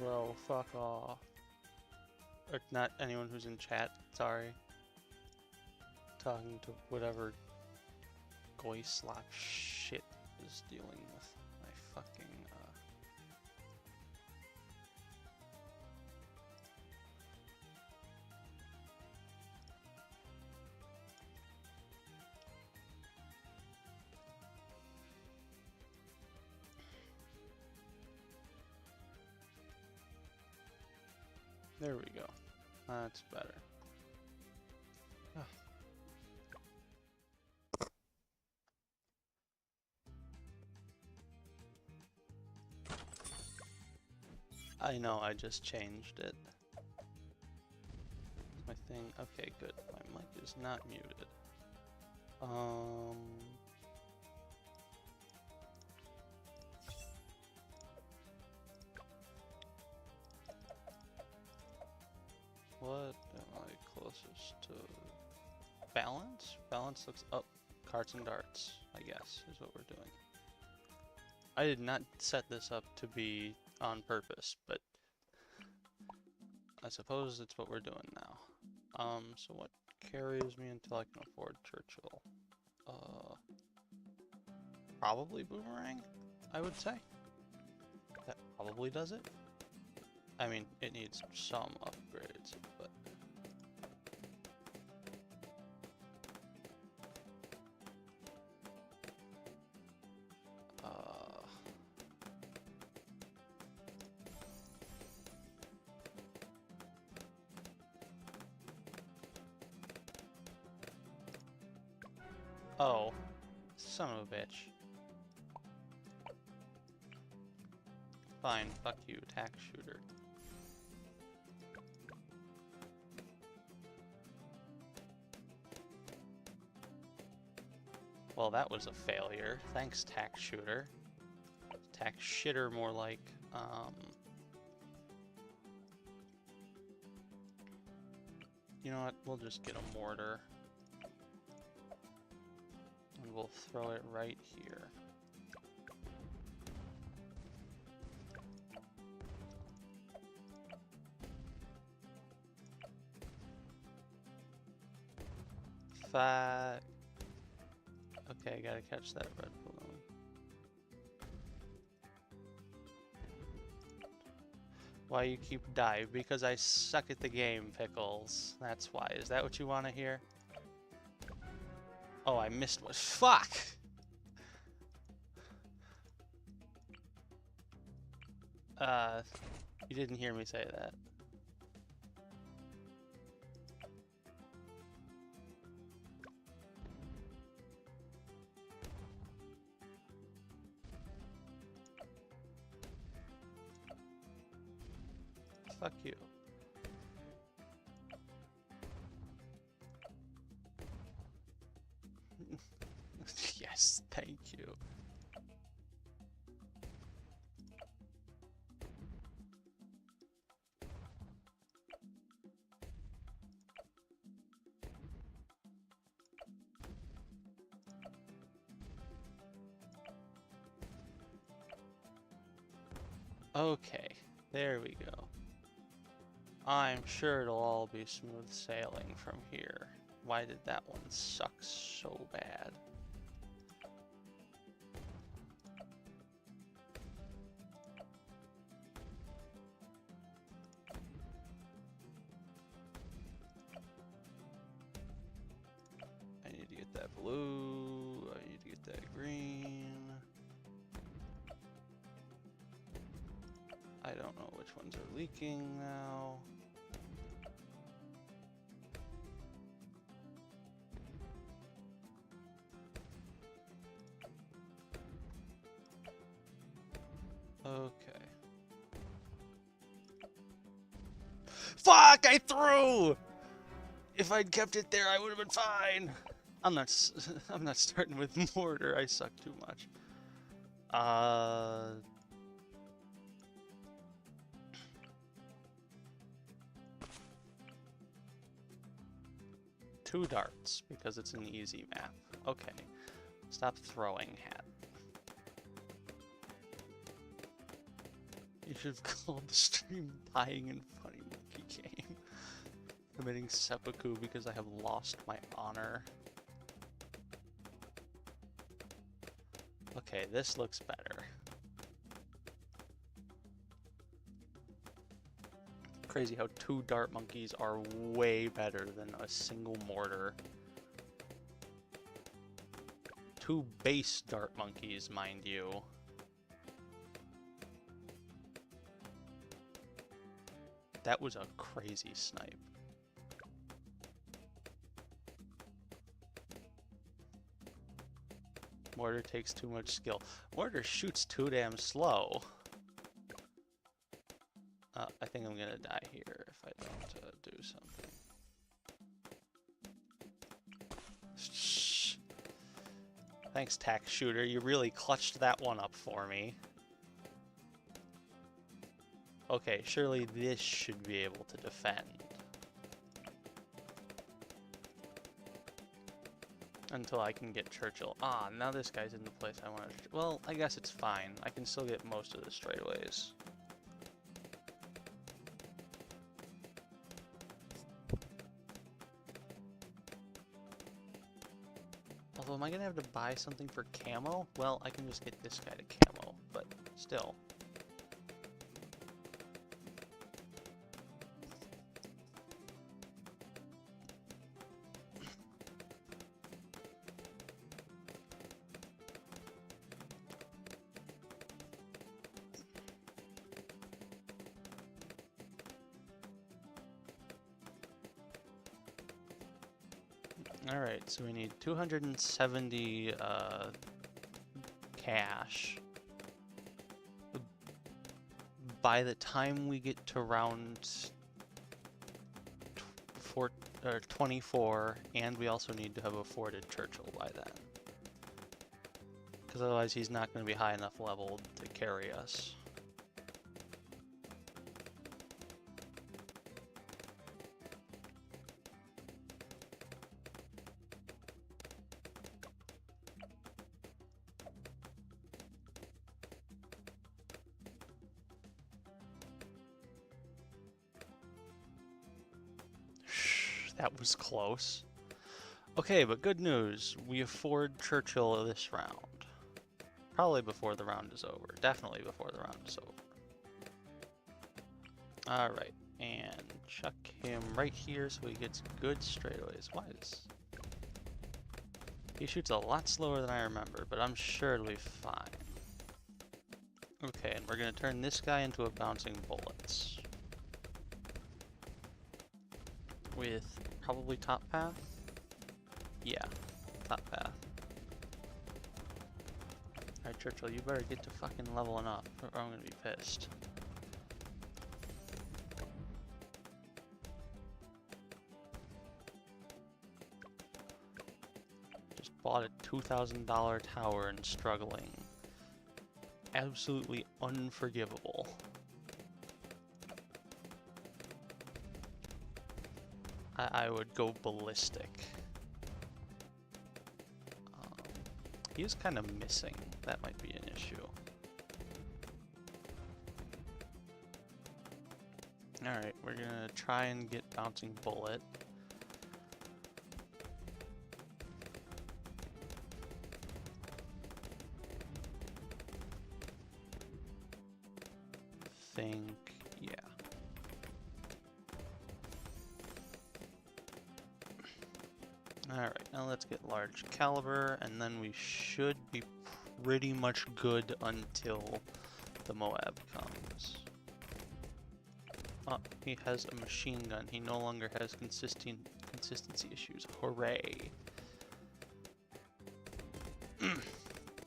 bro, fuck off. Or not anyone who's in chat, sorry. Talking to whatever goy slop shit is dealing with my fucking, There we go. That's better. I know, I just changed it. My thing, okay, good. My mic is not muted. What am I closest to? Balance? Balance looks up. Carts and darts, I guess, is what we're doing. I did not set this up to be on purpose, but I suppose it's what we're doing now. So what carries me until I can afford Churchill? Probably Boomerang, I would say. That probably does it. I mean, it needs some upgrades, but... Oh, son of a bitch. Fine, fuck you, tax shooter. Well, that was a failure. Thanks, tax shooter. Tax shitter, more like. You know what? We'll just get a mortar. And we'll throw it right here. Fuck. Okay, I gotta catch that red balloon. Why you keep dive? Because I suck at the game, Pickles. That's why. Is that what you want to hear? Oh, I missed one. Fuck! You didn't hear me say that. Fuck you. Yes, thank you. Okay, there we go. I'm sure it'll all be smooth sailing from here. Why did that one suck so bad? I need to get that blue, I need to get that green. I don't know which ones are leaking now. Okay. Fuck! I threw! If I'd kept it there, I would have been fine. I'm not starting with mortar. I suck too much. 2 darts because it's an easy map. Okay. Stop throwing, hat. You should have called the stream Dying in Funny Monkey Game. Committing seppuku because I have lost my honor. Okay, this looks better. Crazy how 2 dart monkeys are way better than a single mortar. 2 base dart monkeys, mind you. That was a crazy snipe. Mortar takes too much skill. Mortar shoots too damn slow. I think I'm gonna die here if I don't do something. Shh. Thanks, tack shooter. You really clutched that one up for me. Okay, surely this should be able to defend. Until I can get Churchill. Ah, now this guy's in the place I want to... Well, I guess it's fine. I can still get most of the straightaways. Although, am I going to have to buy something for camo? Well, I can just get this guy to camo, but still. Alright, so we need 270 cash. By the time we get to round 24, and we also need to have afforded Churchill by then. Because otherwise he's not going to be high enough leveled to carry us. That was close. Okay, but good news. We afford Churchill this round. Probably before the round is over. Definitely before the round is over. Alright, and chuck him right here so he gets good straightaways. Why is... He shoots a lot slower than I remember, but I'm sure it'll be fine. Okay, and we're going to turn this guy into a bouncing bullets. With probably top path? Yeah, top path. Alright, Churchill, you better get to fucking leveling up, or I'm gonna be pissed. Just bought a $2,000 tower and struggling. Absolutely unforgivable. I would go ballistic. He is kind of missing. That might be an issue. Alright, we're gonna try and get bouncing bullet. Think, yeah. Alright, now let's get large caliber, and then we should be pretty much good until the Moab comes. Oh, he has a machine gun. He no longer has consistency issues. Hooray.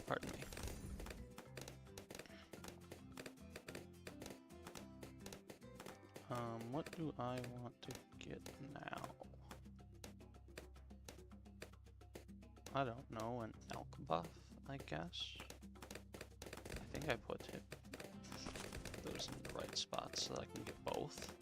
Pardon me. What do I want to get now? I don't know, an elk buff, I guess. I think I put those in the right spots so I can get both.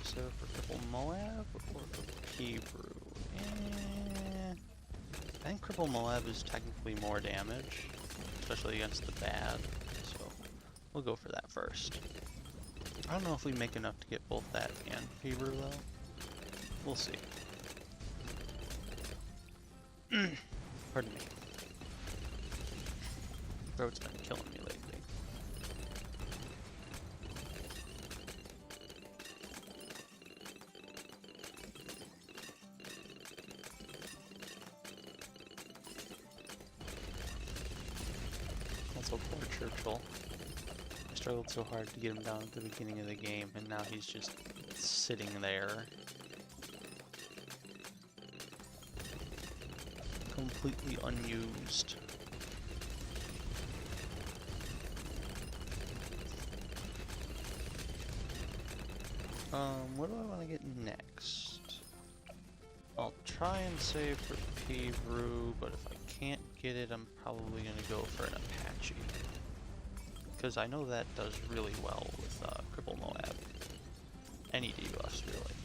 So for Cripple Moab or Hebrew? I think Cripple Moab is technically more damage, especially against the bad, so we'll go for that first. I don't know if we make enough to get both that and Hebrew though. We'll see. Pardon me. Throat's been killing me lately. Also, poor Churchill. I struggled so hard to get him down at the beginning of the game, and now he's just sitting there. Completely unused. What do I want to get next? I'll try and save for Pevru, but if I can't get it, I'm probably going to go for an Apache. Because I know that does really well with Cripple Moab. Any debuffs, really.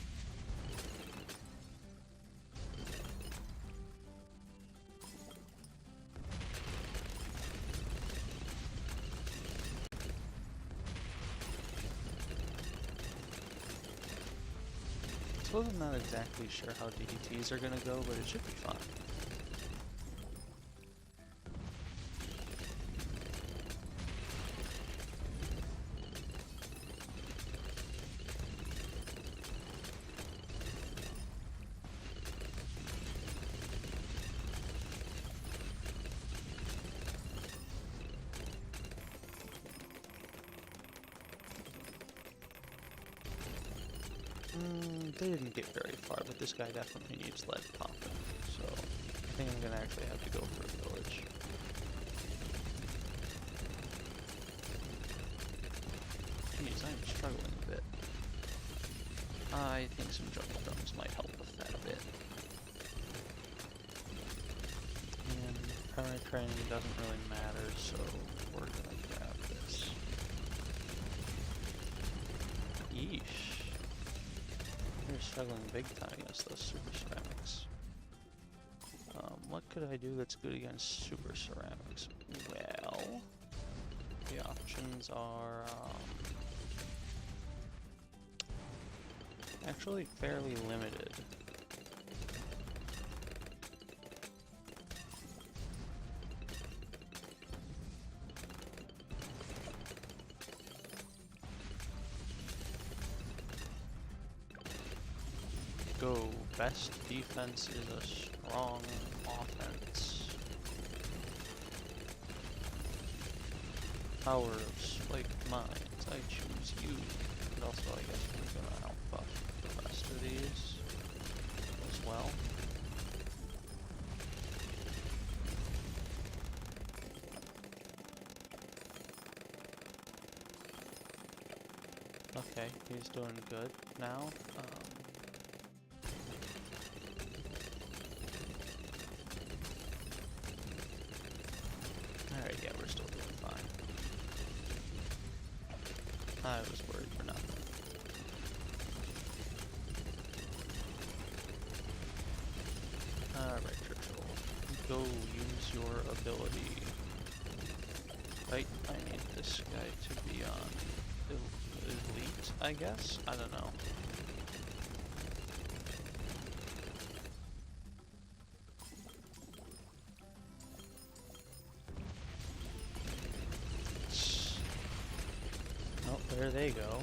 I suppose I'm not exactly sure how DDTs are going to go, but it should be fun. They didn't get very far, but this guy definitely needs lead popping, so I think I'm gonna actually have to go for a village. Jeez, I'm struggling a bit. I think some jungle drums might help with that a bit. And primary training doesn't really matter, so we're gonna grab this. Yeesh. We're struggling big time against those super ceramics. What could I do that's good against super ceramics? Well, the options are actually fairly limited. Go. Best defense is a strong offense. Power of Spiked Minds. I choose you. And also, I guess we're gonna outbuff the rest of these as well. Okay, he's doing good now. Alright, yeah, we're still doing fine. I was worried for nothing. Alright, Churchill. Go use your ability. Right, I need this guy to be on elite, I guess? I don't know. There they go.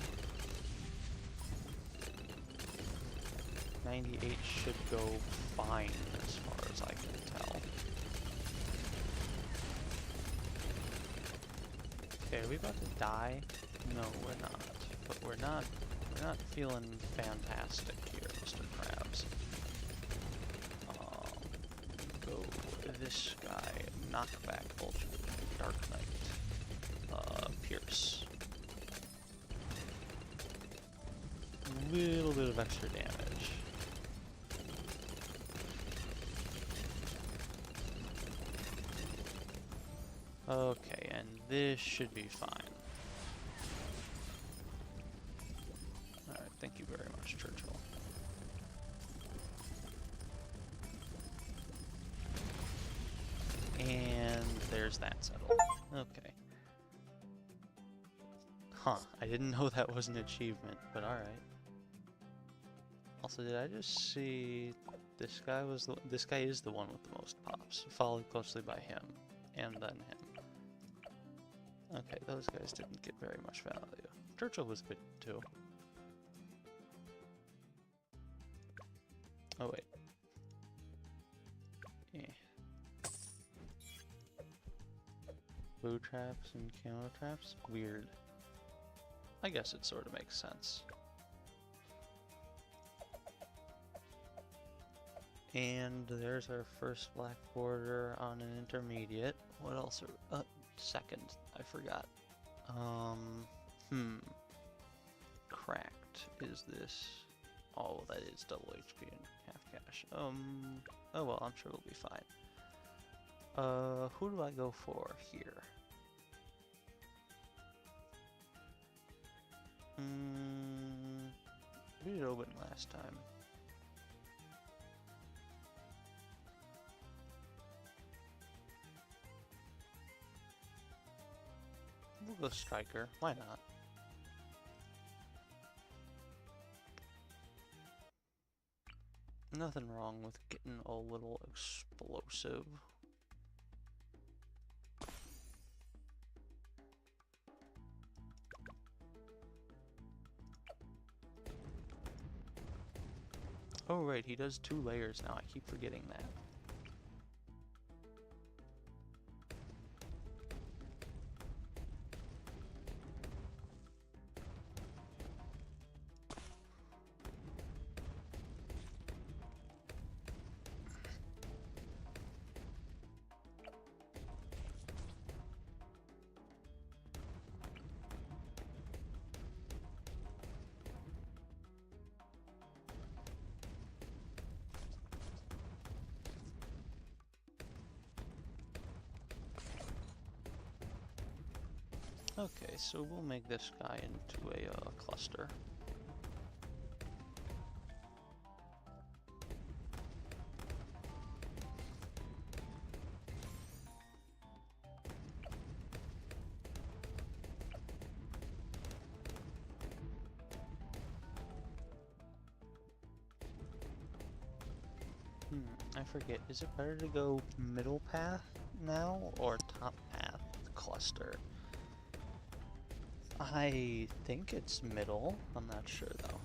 98 should go fine as far as I can tell. Okay, are we about to die? No, we're not. But we're not feeling fantastic here, Mr. Krabs. Go this guy, knockback, Vulture, Dark Knight, Pierce. A little bit of extra damage. Okay, and this should be fine. Alright, Thank you very much, Churchill. And there's that settled. Okay. Huh, I didn't know that was an achievement, but alright. Also, did I just see this guy this guy is the one with the most pops, followed closely by him, and then him. Okay, those guys didn't get very much value. Churchill was good too. Oh wait. Yeah. Blue traps and camo traps? Weird. I guess it sort of makes sense. And there's our first black border on an intermediate. What else are... second. I forgot. Cracked is this. Oh, that is double HP and half cash. Oh well, I'm sure we'll be fine. Who do I go for here? Who did it open last time? We'll go striker. Why not? Nothing wrong with getting a little explosive. Oh right, he does 2 layers now. I keep forgetting that. Okay, so we'll make this guy into a cluster. I forget, is it better to go middle path now or top path cluster? I think it's middle. I'm not sure though.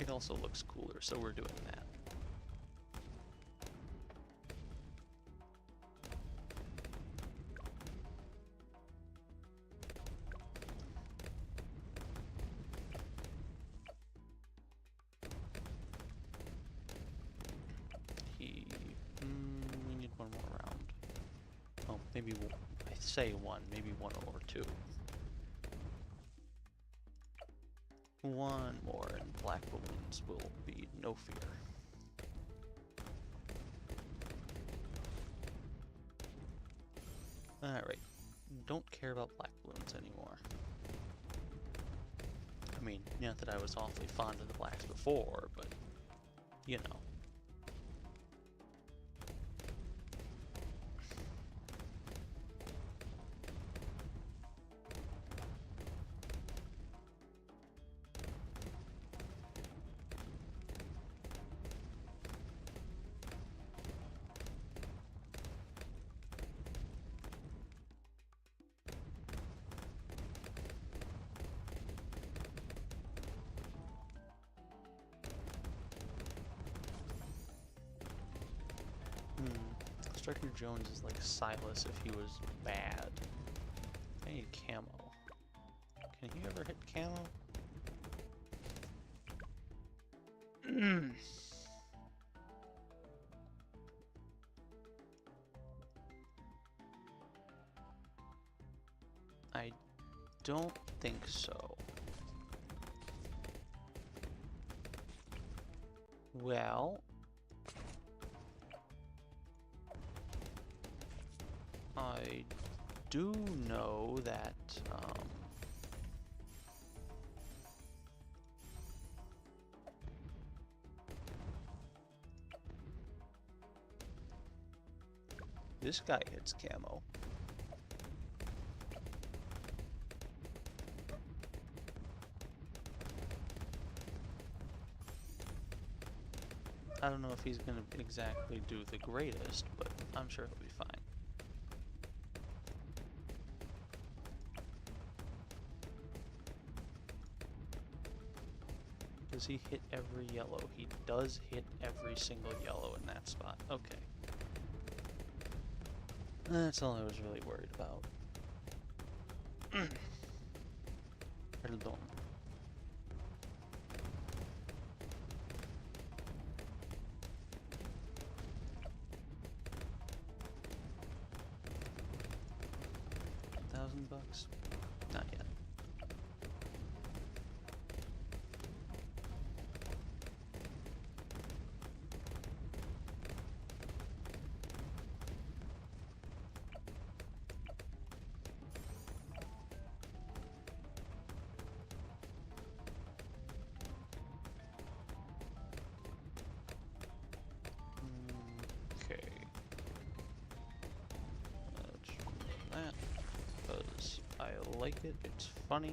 It also looks cooler, so we're doing that. We need one more round. Oh, maybe I say one, maybe 1 or 2. One more and black balloons will be no fear. Alright, don't care about black balloons anymore. I mean, not that I was awfully fond of the blacks before, but, you know. Striker Jones is like Silas if he was bad. I need camo. Can he ever hit camo? I don't think so. Well... I do know that this guy hits camo. I don't know if he's gonna exactly do the greatest, but I'm sure he'll be fine. Does he hit every yellow? He does hit every single yellow in that spot. Okay. That's all I was really worried about. Perdón. $1,000? Not yet. Okay. Let's remove that because I like it. It's funny.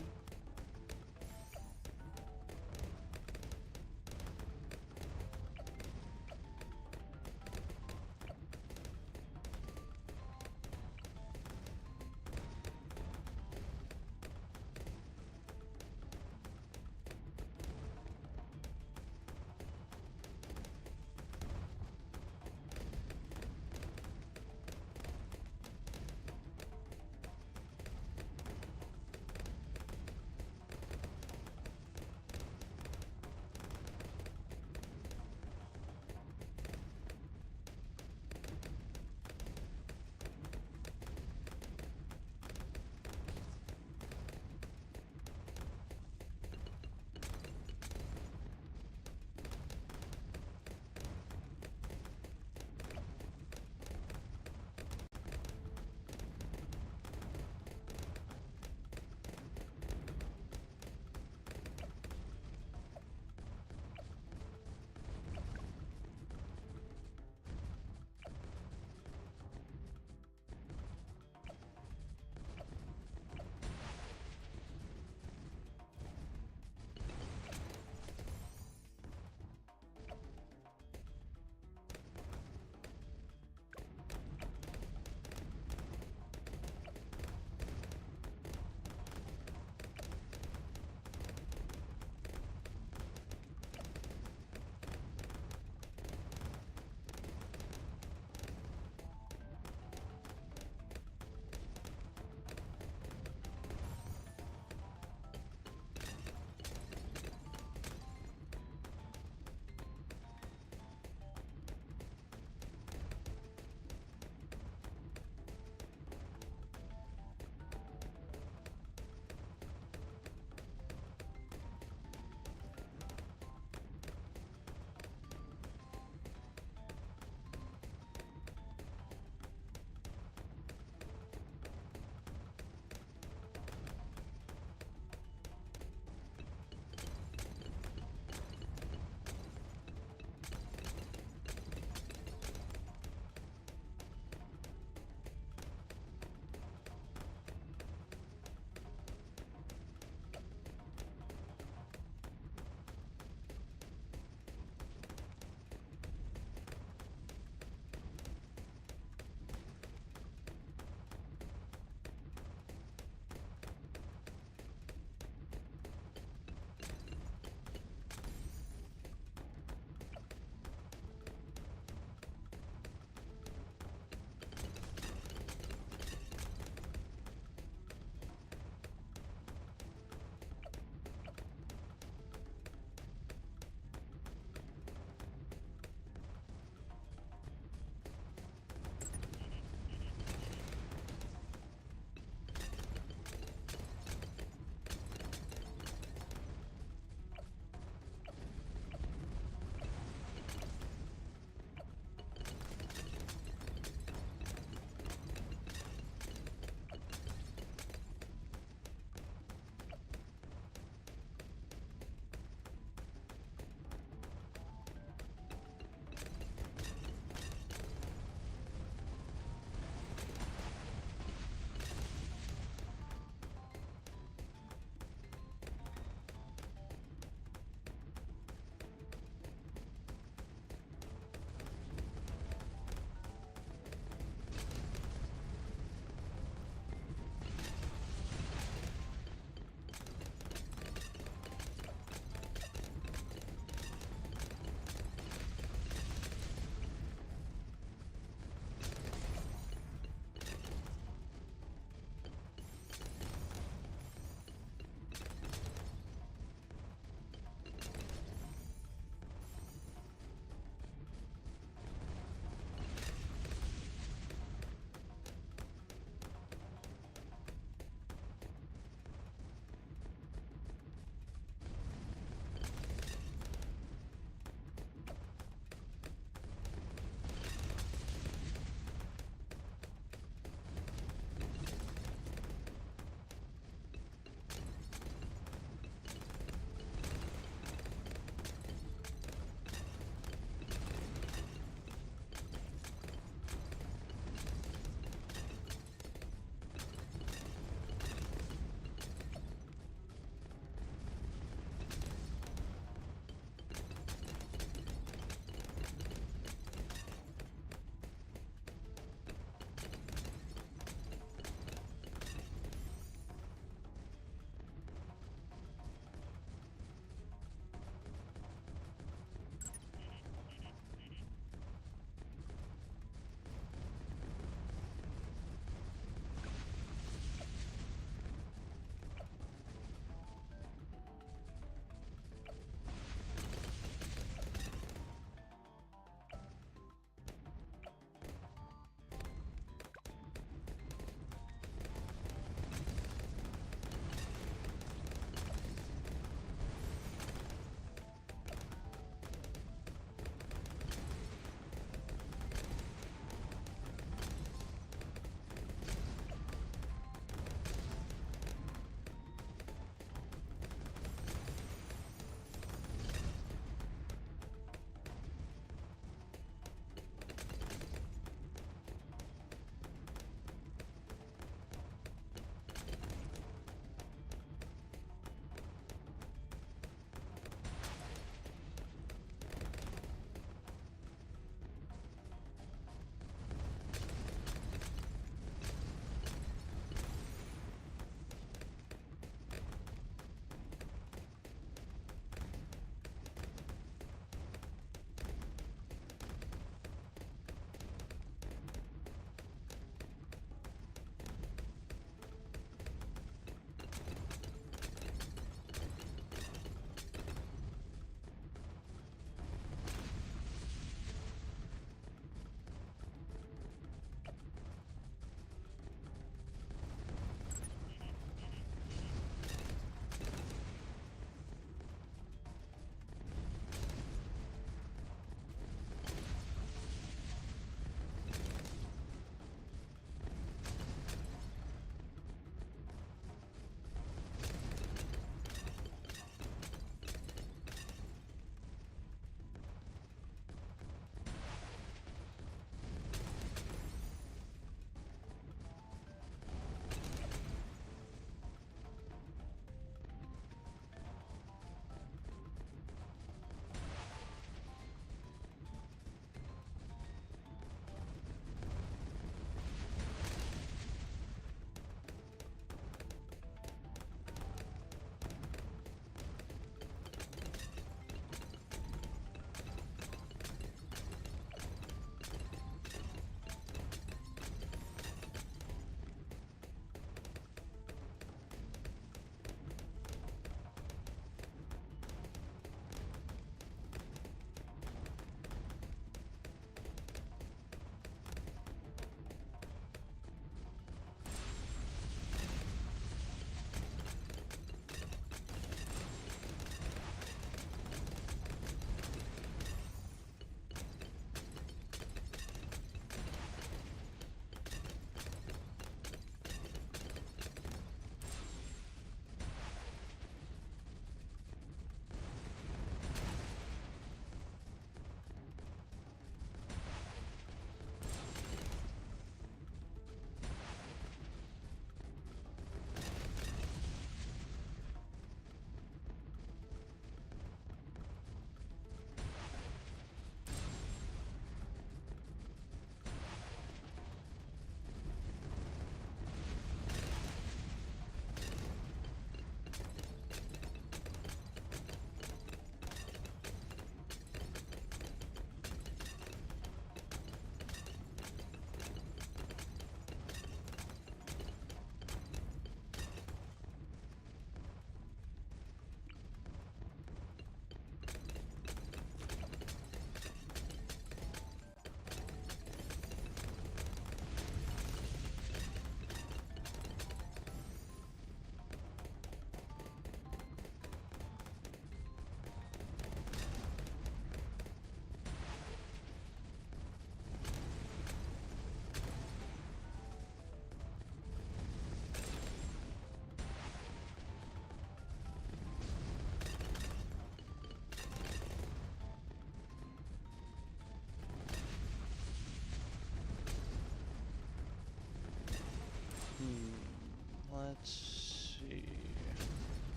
Let's see.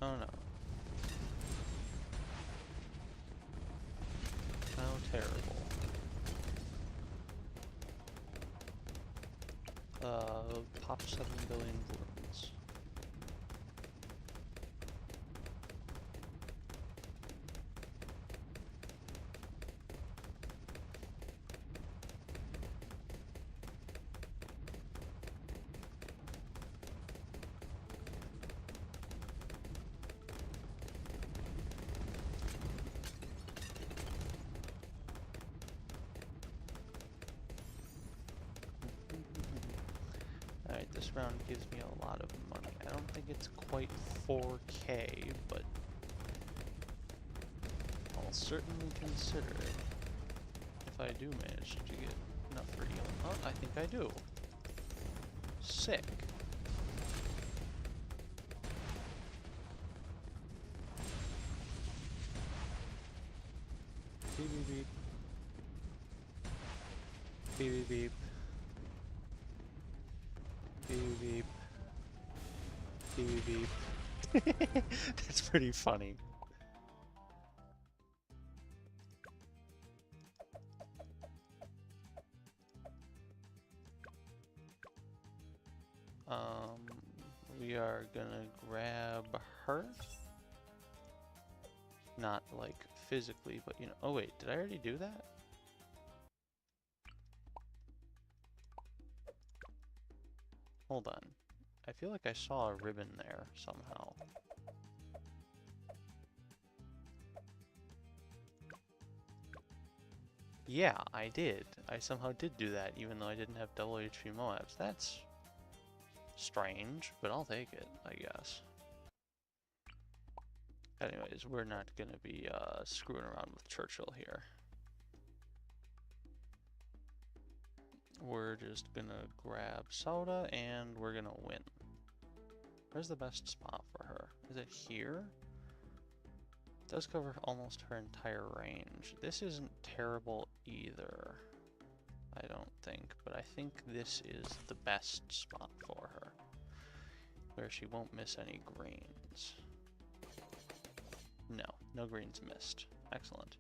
Oh no. How terrible. Pop 7 billion bloons. Alright, this round gives me a lot of money. I don't think it's quite 4K, but I'll certainly consider it if I do manage to get enough for you. Oh, I think I do. Sick. Beep beep beep. Beep beep beep. Beep beep. Beep beep. That's pretty funny. We are gonna grab her. Not like physically, but you know. Oh wait, did I already do that? Hold on. I feel like I saw a ribbon there somehow. Yeah, I did. I somehow did do that, even though I didn't have double HP Moabs. That's strange, but I'll take it, I guess. Anyways, we're not gonna be screwing around with Churchill here. We're just gonna grab Soda and we're gonna win. Where's the best spot for her? Is it here? It does cover almost her entire range. This isn't terrible either, I don't think, but I think this is the best spot for her, where she won't miss any greens. No, no greens missed. Excellent.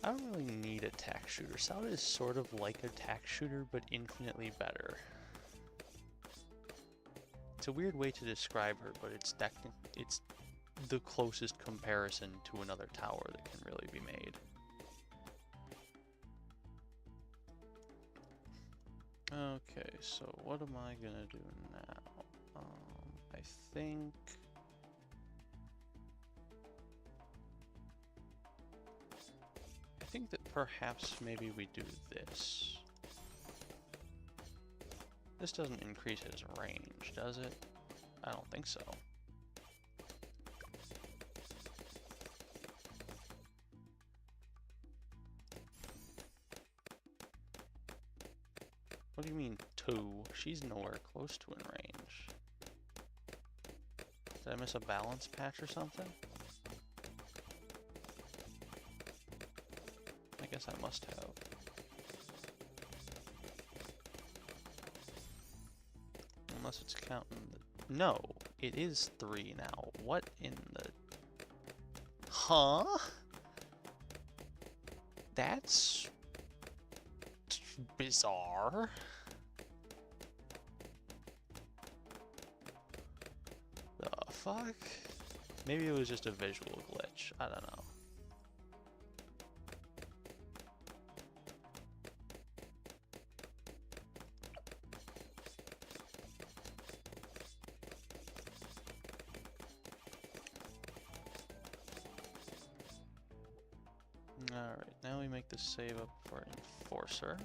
I don't really need a tack shooter. Soda is sort of like a tack shooter, but infinitely better. It's a weird way to describe her, but it's the closest comparison to another tower that can really be made. Okay, so what am I gonna do now? I think... I think that perhaps maybe we do this. This doesn't increase his range, does it? I don't think so. What do you mean 2? She's nowhere close to in range. Did I miss a balance patch or something? I guess I must have. Unless it's counting the... No, it is 3 now. What in the... Huh? That's... bizarre. The fuck? Maybe it was just a visual glitch. I don't know. make this save up for Enforcer.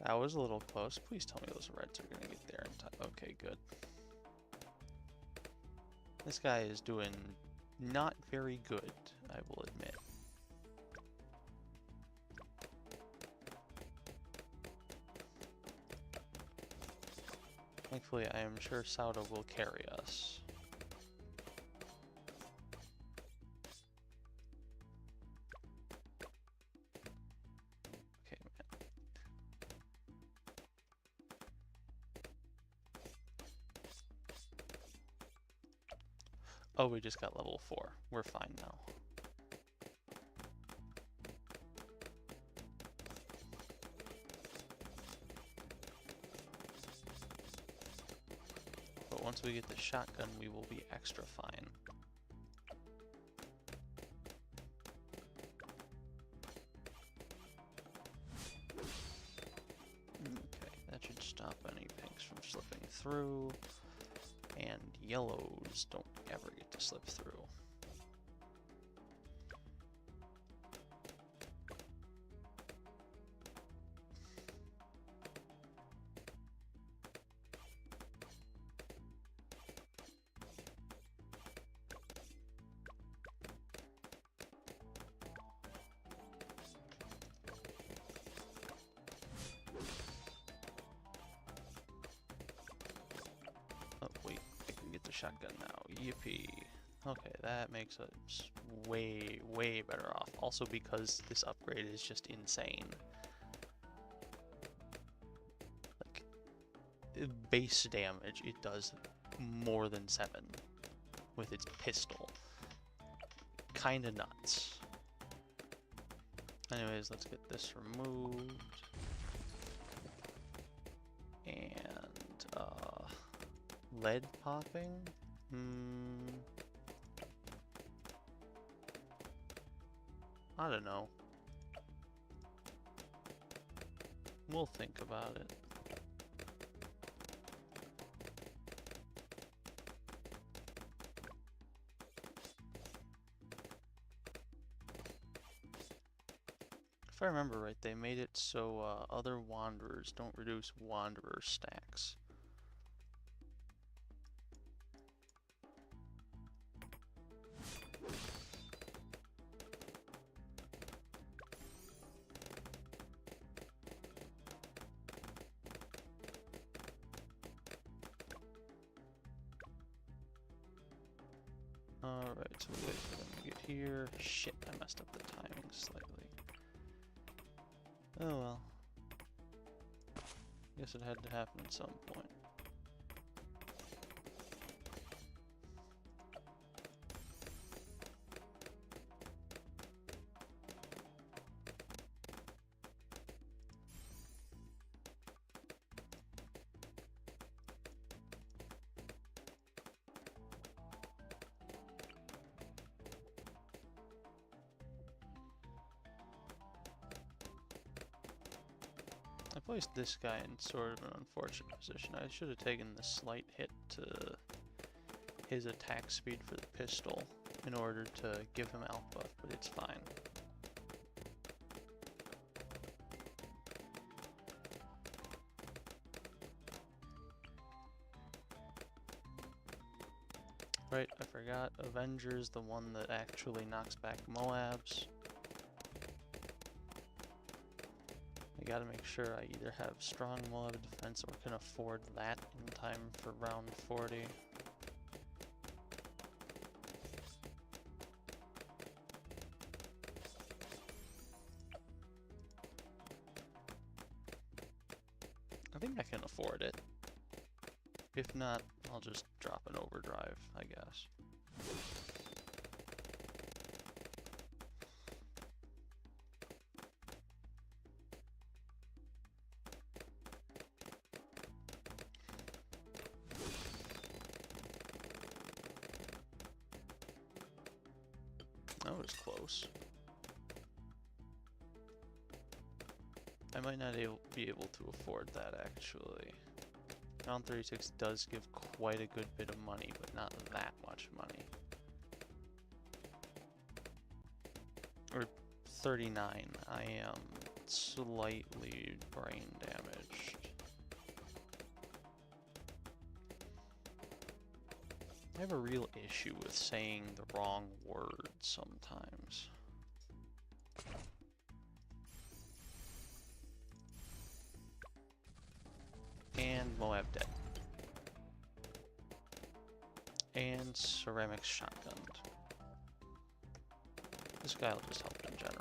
That was a little close. Please tell me those reds are going to get there in time. Okay, good. This guy is doing not very good, I will admit. Thankfully, I am sure Sauda will carry us. Oh, we just got level 4. We're fine now. But once we get the shotgun, we will be extra fine. Okay, that should stop any pinks from slipping through. And yellows don't ever get to slip through. Oh, wait. The shotgun now. Yippee. Okay, that makes us way, way better off. Also because this upgrade is just insane. Like, base damage, it does more than 7 with its pistol. Kinda nuts. Anyways, let's get this removed. And, lead popping? I don't know. We'll think about it. If I remember right, they made it so other wanderers don't reduce wanderer stacks. Alright, so we wait for them to get here. Shit, I messed up the timing slightly. Oh well. Guess it had to happen at some point. I placed this guy in sort of an unfortunate position. I should have taken the slight hit to his attack speed for the pistol in order to give him out buff, but it's fine. Right, I forgot. Avenger's the one that actually knocks back Moabs. I gotta make sure I either have strong Moab defense or can afford that in time for round 40. I think I can afford it. If not, I'll just drop an overdrive, I guess. was close. I might not be able to afford that, actually. Round 36 does give quite a good bit of money, but not that much money. Or 39. I am slightly brain damaged. I have a real issue with saying the wrong words sometimes. And Moab dead. And ceramics shotgunned. This guy will just help in general.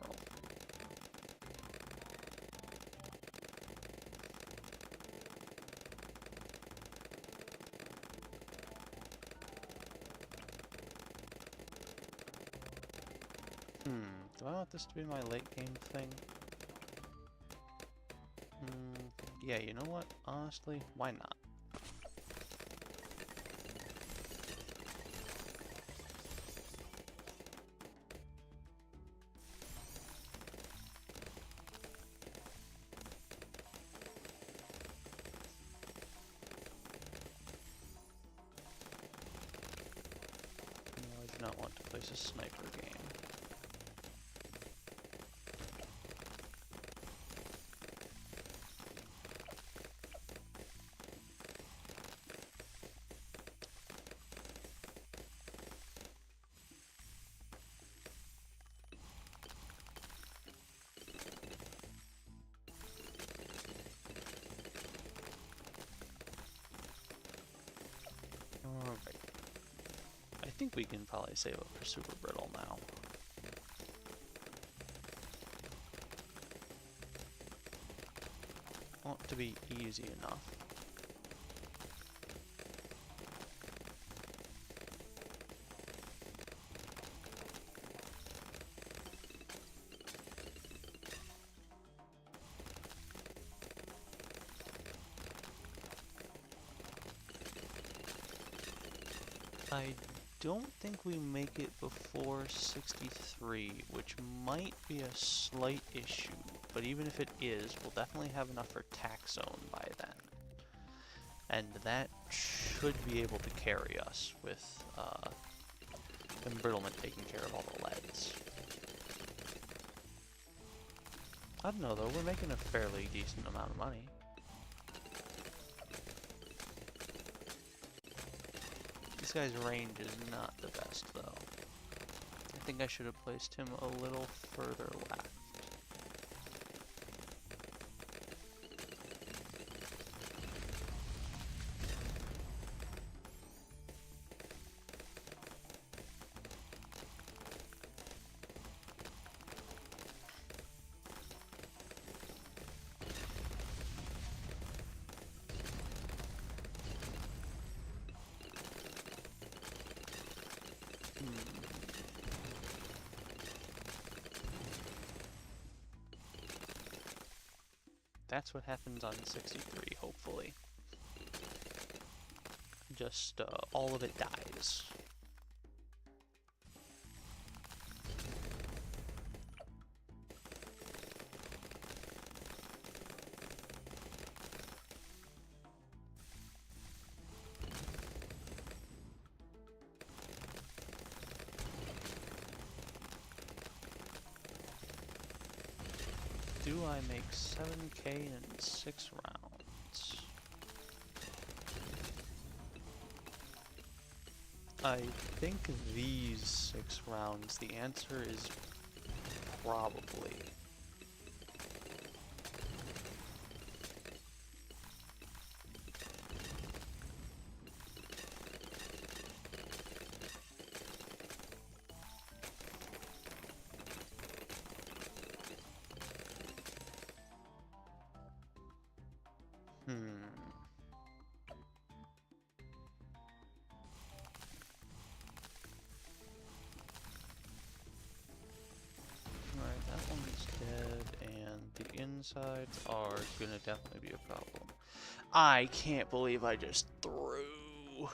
Do I want this to be my late game thing? Yeah, you know what? Honestly, why not? No, I do not want to place a sniper game. Alright. I think we can probably save up for super brittle now. Want it to be easy enough. I don't think we make it before 63, which might be a slight issue, but even if it is, we'll definitely have enough for tax zone by then. And that should be able to carry us with embrittlement taking care of all the leads. I don't know though, we're making a fairly decent amount of money. This guy's range is not the best, though. I think I should have placed him a little further left. That's what happens on 63, hopefully. Just, all of it dies. Do I make 7k in 6 rounds? I think these 6 rounds, the answer is probably. Alright, that one's dead, and the insides are gonna definitely be a problem. I can't believe I just threw.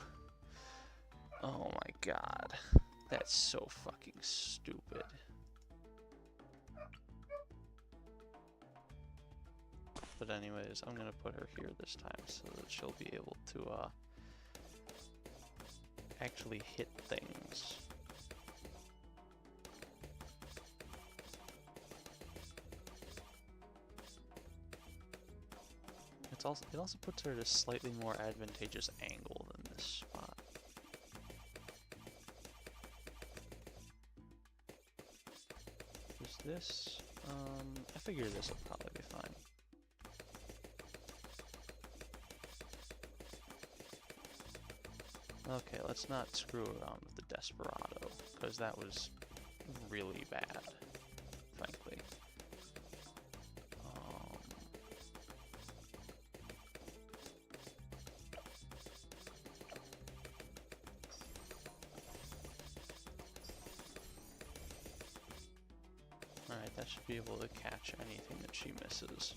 Oh my god. That's so fucking stupid. but anyways, I'm gonna put her here this time so that she'll be able to actually hit things. It also puts her at a slightly more advantageous angle than this spot. Is this? I figure this will probably be fine. Okay, let's not screw around with the Desperado, because that was really bad, frankly. Alright, that should be able to catch anything that she misses.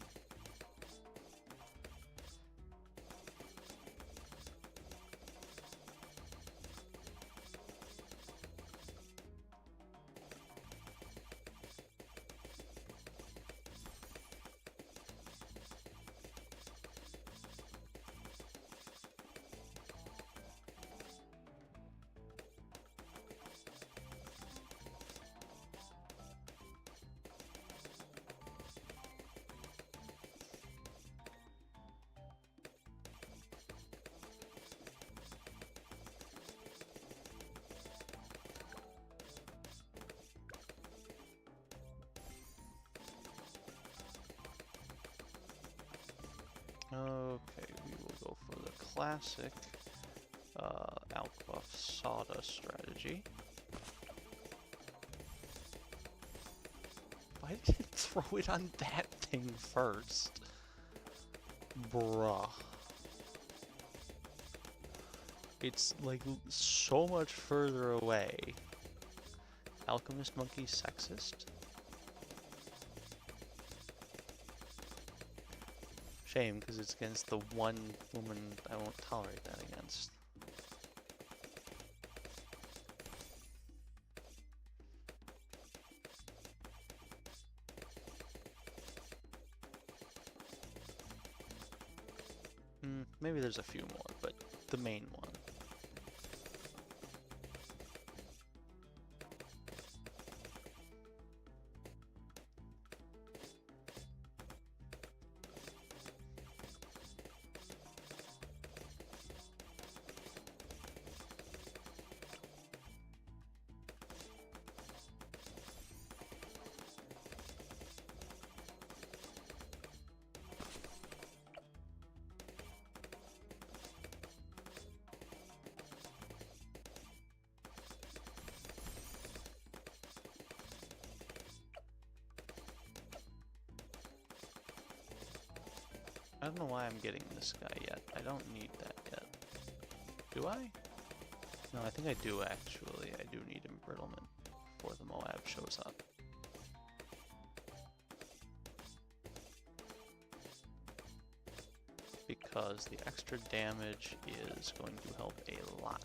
Okay, we will go for the classic Alkbuff Sawdust strategy. Why did it throw it on that thing first? Bruh. It's like so much further away. Alchemist Monkey sexist? Shame, because it's against the one woman I won't tolerate that against. Maybe there's a few more, but the main one. I don't know why I'm getting this guy yet. I don't need that yet. Do I? No, I think I do actually. I do need embrittlement before the Moab shows up. Because the extra damage is going to help a lot.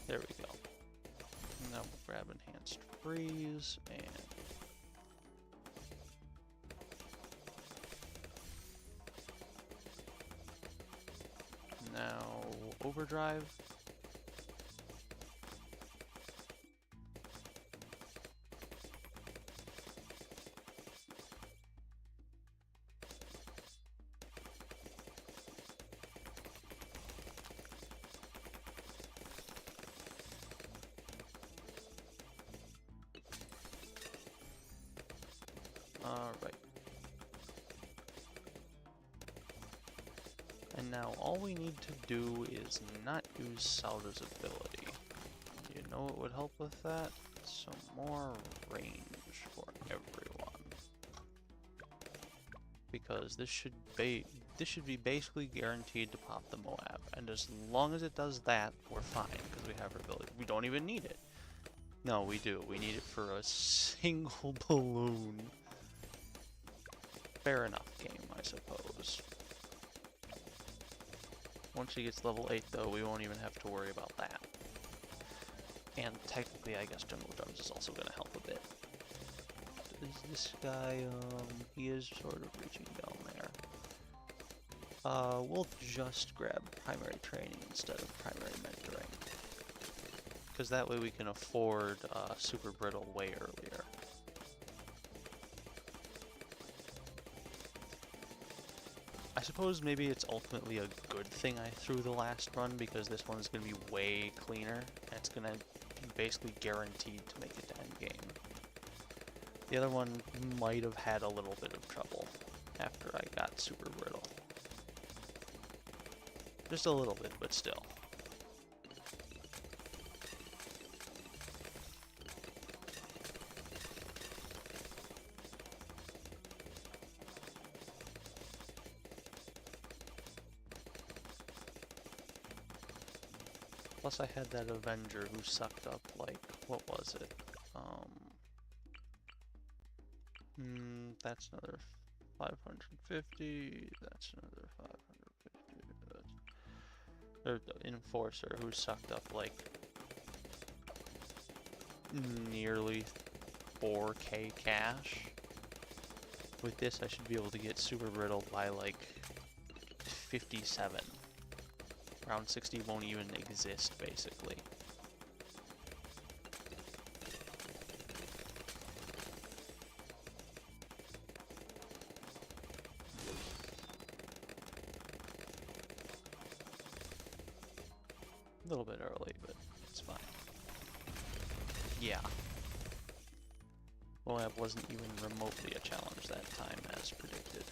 There we go. Now we'll grab Enhanced Freeze and now Overdrive. Alright. And now all we need to do is not use Sauda's ability. You know what would help with that? Some more range for everyone. Because this should be basically guaranteed to pop the Moab. And as long as it does that, we're fine, because we have her ability. We don't even need it. No, we do. We need it for a single balloon. Fair enough game, I suppose. Once she gets level 8, though, we won't even have to worry about that. And technically, I guess Jungle Drums is also going to help a bit. Is this guy, he is sort of reaching down there. We'll just grab primary training instead of primary mentoring. Because that way we can afford Super Brittle way earlier. I suppose maybe it's ultimately a good thing I threw the last run, because this one's going to be way cleaner, and it's going to be basically guaranteed to make it to endgame. The other one might have had a little bit of trouble after I got Super Brittle. Just a little bit, but still. Plus I had that Avenger who sucked up, like, what was it? That's another 550, that's another 550, there's the Enforcer who sucked up, like, nearly 4k cash. With this I should be able to get Super Brittle by, like, 57. Round 60 won't even exist, basically. A little bit early, but it's fine. Yeah. Moab wasn't even remotely a challenge that time, as predicted.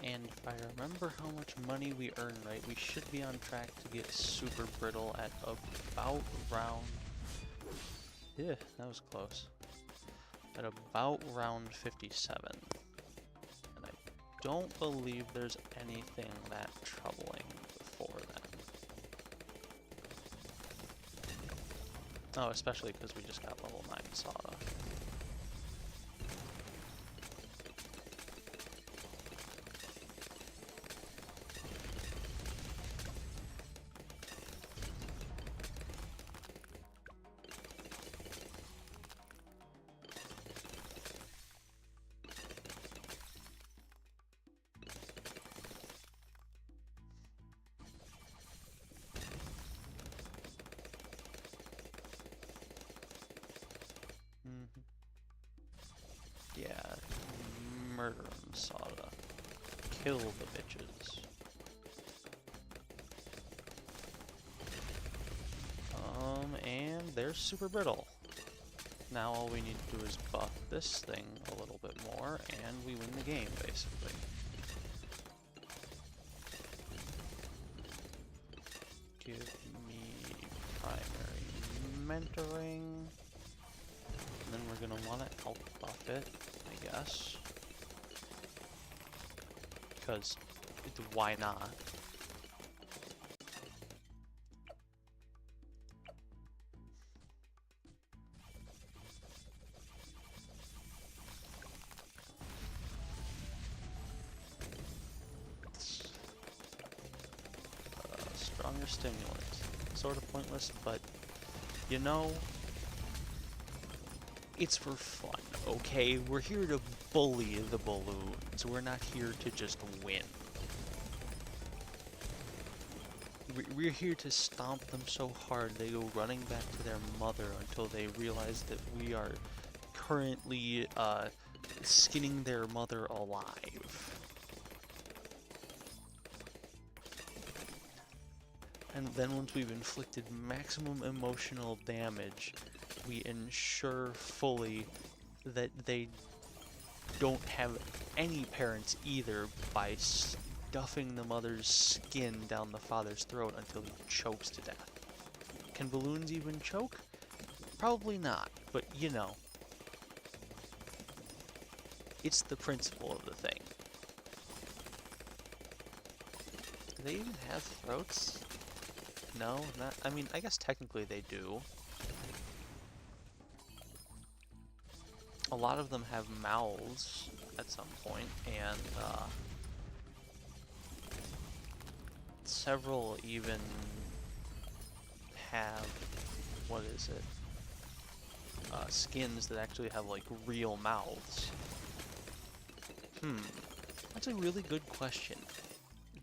And if I remember how much money we earn right, we should be on track to get Super Brittle at about round... Yeah, that was close. At about round 57. And I don't believe there's anything that troubling before then. Oh, especially because we just got level 9 Sada. Yeah, murder them, Sada. Kill the bitches. And there's Super Brittle. Now all we need to do is buff this thing a little bit more, and we win the game, basically. Give me primary mentoring. And then we're gonna want to help buff it, I guess. Because, why not? Stronger stimulant. Sort of pointless, but, you know, it's for fun, okay? We're here to bully the balloons. We're not here to just win. We're here to stomp them so hard they go running back to their mother until they realize that we are currently skinning their mother alive. And then once we've inflicted maximum emotional damage, we ensure fully that they don't have any parents either by stuffing the mother's skin down the father's throat until he chokes to death. Can balloons even choke? Probably not. but you know, it's the principle of the thing. Do they even have throats? No, not. I mean, I guess technically they do. A lot of them have mouths at some point, and several even have, what is it? Skins that actually have like real mouths. That's a really good question.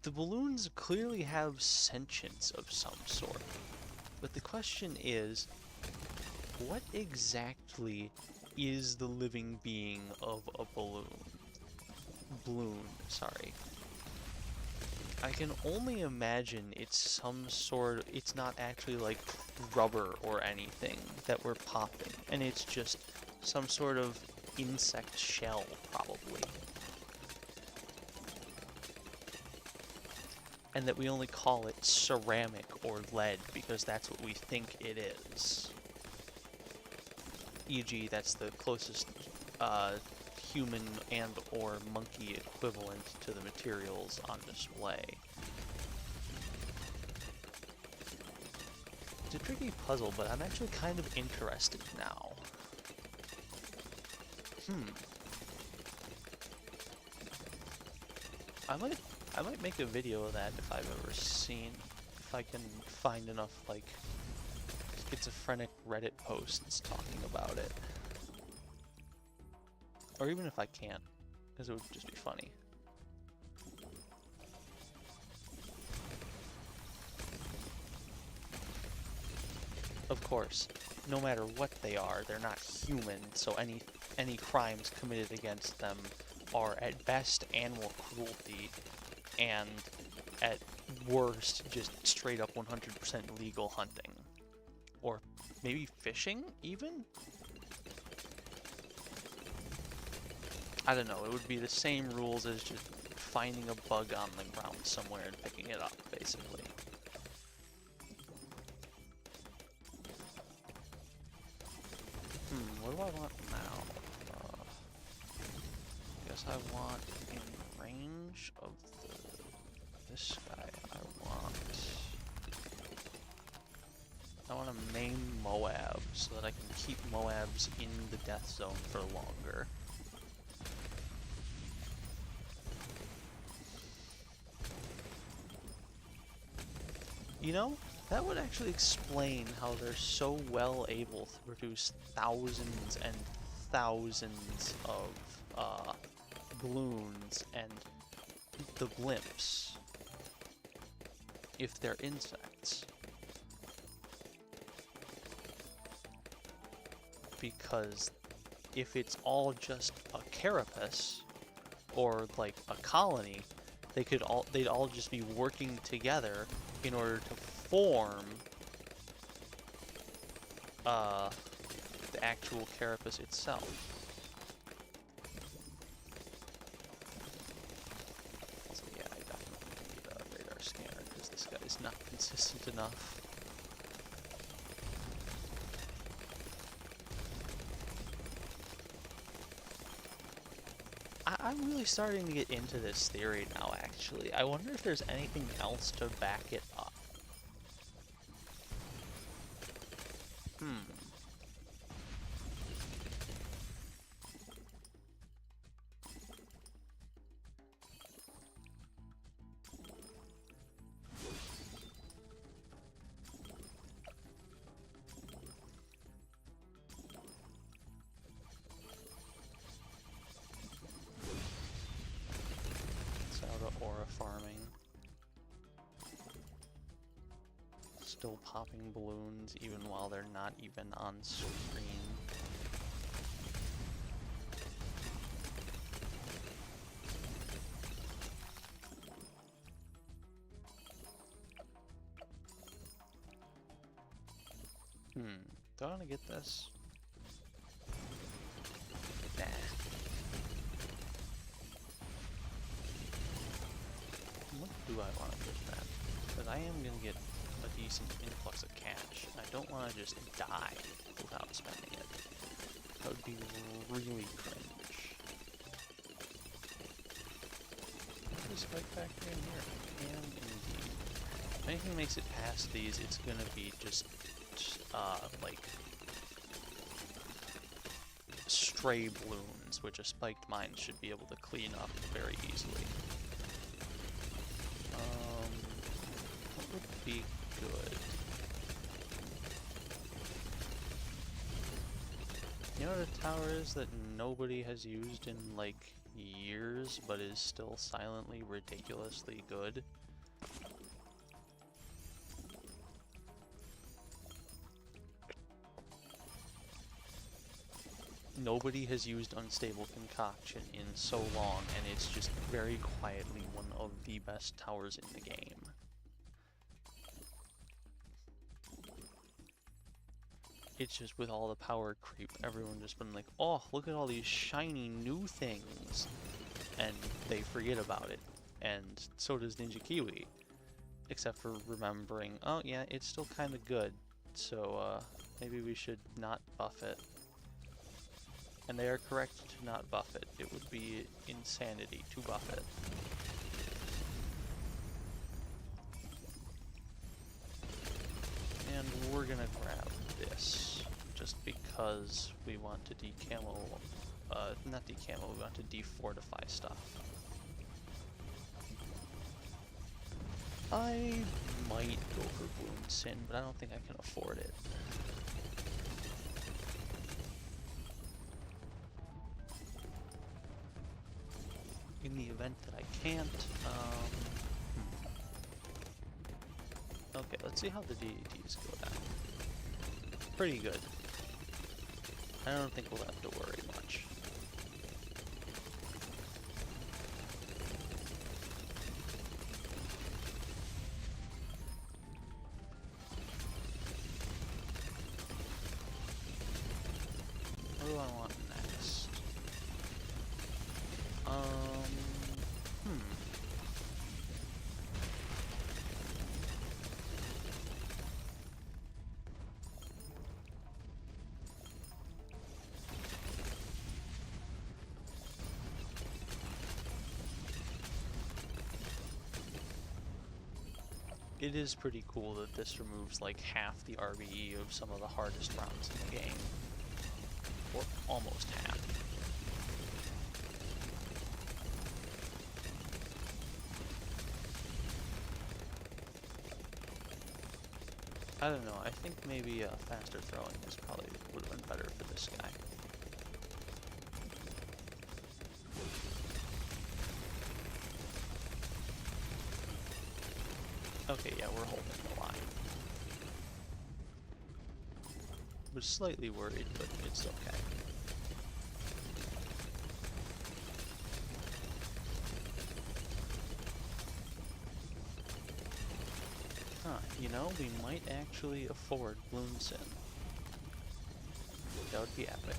The balloons clearly have sentience of some sort, but the question is, what exactly is the living being of a bloon, sorry. I can only imagine it's some sort, it's not actually like rubber or anything that we're popping, and it's just some sort of insect shell, probably. And that we only call it ceramic or lead because that's what we think it is. E.g., that's the closest human and or monkey equivalent to the materials on display. It's a tricky puzzle, but I'm actually kind of interested now. I might make a video of that if I've ever seen, if I can find enough, like, schizophrenic Reddit posts talking about it. Or even if I can't, because it would just be funny. Of course, no matter what they are, they're not human, so any crimes committed against them are at best animal cruelty, and at worst just straight up 100% legal hunting. Or maybe fishing, even? I don't know, it would be the same rules as just finding a bug on the ground somewhere and picking it up, basically. What do I want now? I guess I want in range of this guy. I want to main Moab so that I can keep Moabs in the death zone for longer. You know, that would actually explain how they're so well able to produce thousands and thousands of bloons and the blimps if they're insects. Because if it's all just a carapace or like a colony, they'd all just be working together in order to form the actual carapace itself. So yeah, I definitely need a radar scanner because this guy is not consistent enough. I'm really starting to get into this theory now, actually. I wonder if there's anything else to back it up. Aura farming. Still popping balloons even while they're not even on screen. Do I want to get this? Nah. What do I want to get then? Because I am going to get a decent influx of cash. I don't want to just die without spending it. be really cringe. This spike factory in here? Can indeed. If anything makes it past these, it's gonna be just like stray bloons, which a spiked mine should be able to clean up very easily. What would be good? You know what a tower is that nobody has used in like years, but is still silently ridiculously good? Nobody has used Unstable Concoction in so long, and it's just very quietly one of the best towers in the game. It's just with all the power creep, everyone just been like, oh, look at all these shiny new things, and they forget about it. And so does Ninja Kiwi, except for remembering, oh yeah, it's still kind of good, so maybe we should not buff it. And they are correct to not buff it. It would be insanity to buff it. And we're gonna grab this, just because we want to decamo, not decamo, we want to defortify stuff. I might go for Bloon Sin, but I don't think I can afford it. In the event that I can't, okay, let's see how the DDTs go down. Pretty good. I don't think we'll have to worry much. What do I want next? It is pretty cool that this removes like half the RBE of some of the hardest rounds in the game. Or almost half. I don't know, I think maybe faster throwing is probably would have been better for this guy. Okay, yeah, we're holding the line. Was slightly worried, but it's okay. Huh, you know, we might actually afford Bloon Sin. That would be epic.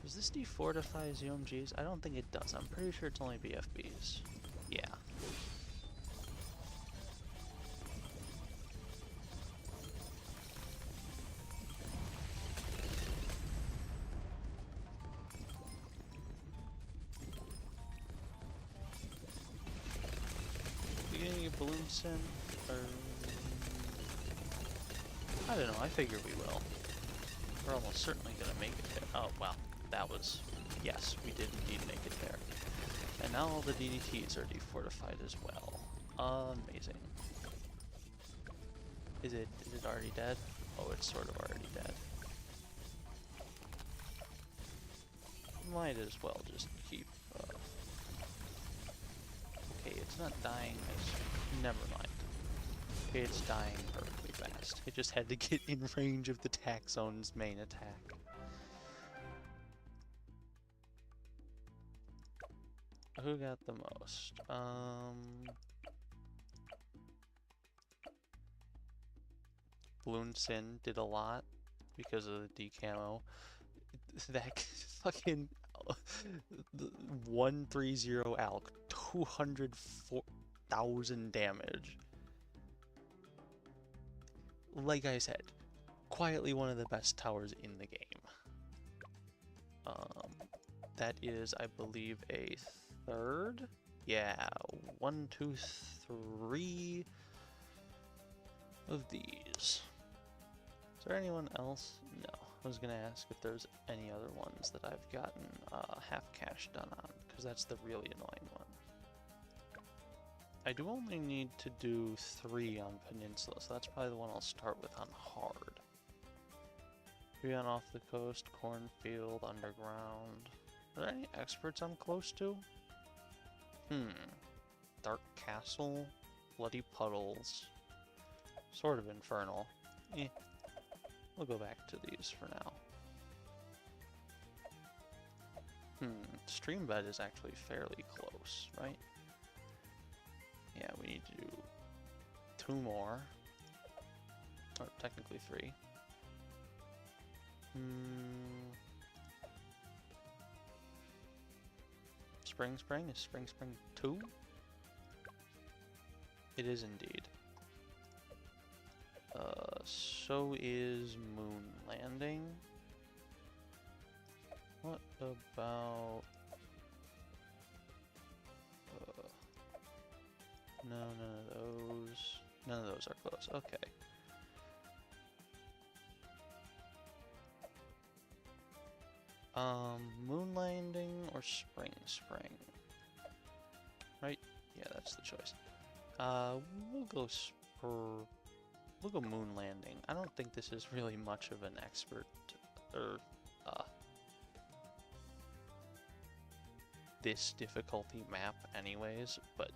Does this defortify UMGs? I don't think it does. I'm pretty sure it's only BFBs. Yeah. You gonna get Bloon Sin? Or... I don't know, I figure we will. We're almost certainly gonna make it there. Oh, wow. That was... Yes, we did indeed make it there. And now all the DDTs are defortified as well. Amazing. Is it already dead? Oh, it's sort of already dead. Might as well just keep... Okay, it's not dying. Never mind. Okay, it's dying perfectly fast. It just had to get in range of the Taxon's main attack. Who got the most? Bloon Sin did a lot because of the decamo. That fucking 130 alk, 204,000 damage. like I said, quietly one of the best towers in the game. That is, I believe, a third? Yeah, 1, 2, 3 of these. Is there anyone else? No. I was gonna ask if there's any other ones that I've gotten half cash done on, because that's the really annoying one. I do only need to do 3 on Peninsula, so that's probably the one I'll start with on hard. 3 on off the coast, cornfield, underground. Are there any experts I'm close to? Dark Castle, Bloody Puddles, sort of Infernal. We'll go back to these for now. Streambed is actually fairly close, right? Yeah, we need to do 2 more. Or technically 3. Spring? Is Spring 2? It is indeed. So is Moon Landing. What about... no, none of those. None of those are close. Okay. Moon Landing or Spring? Right? Yeah, that's the choice. We'll go Moon Landing. I don't think this is really much of an expert, or, this difficulty map anyways, but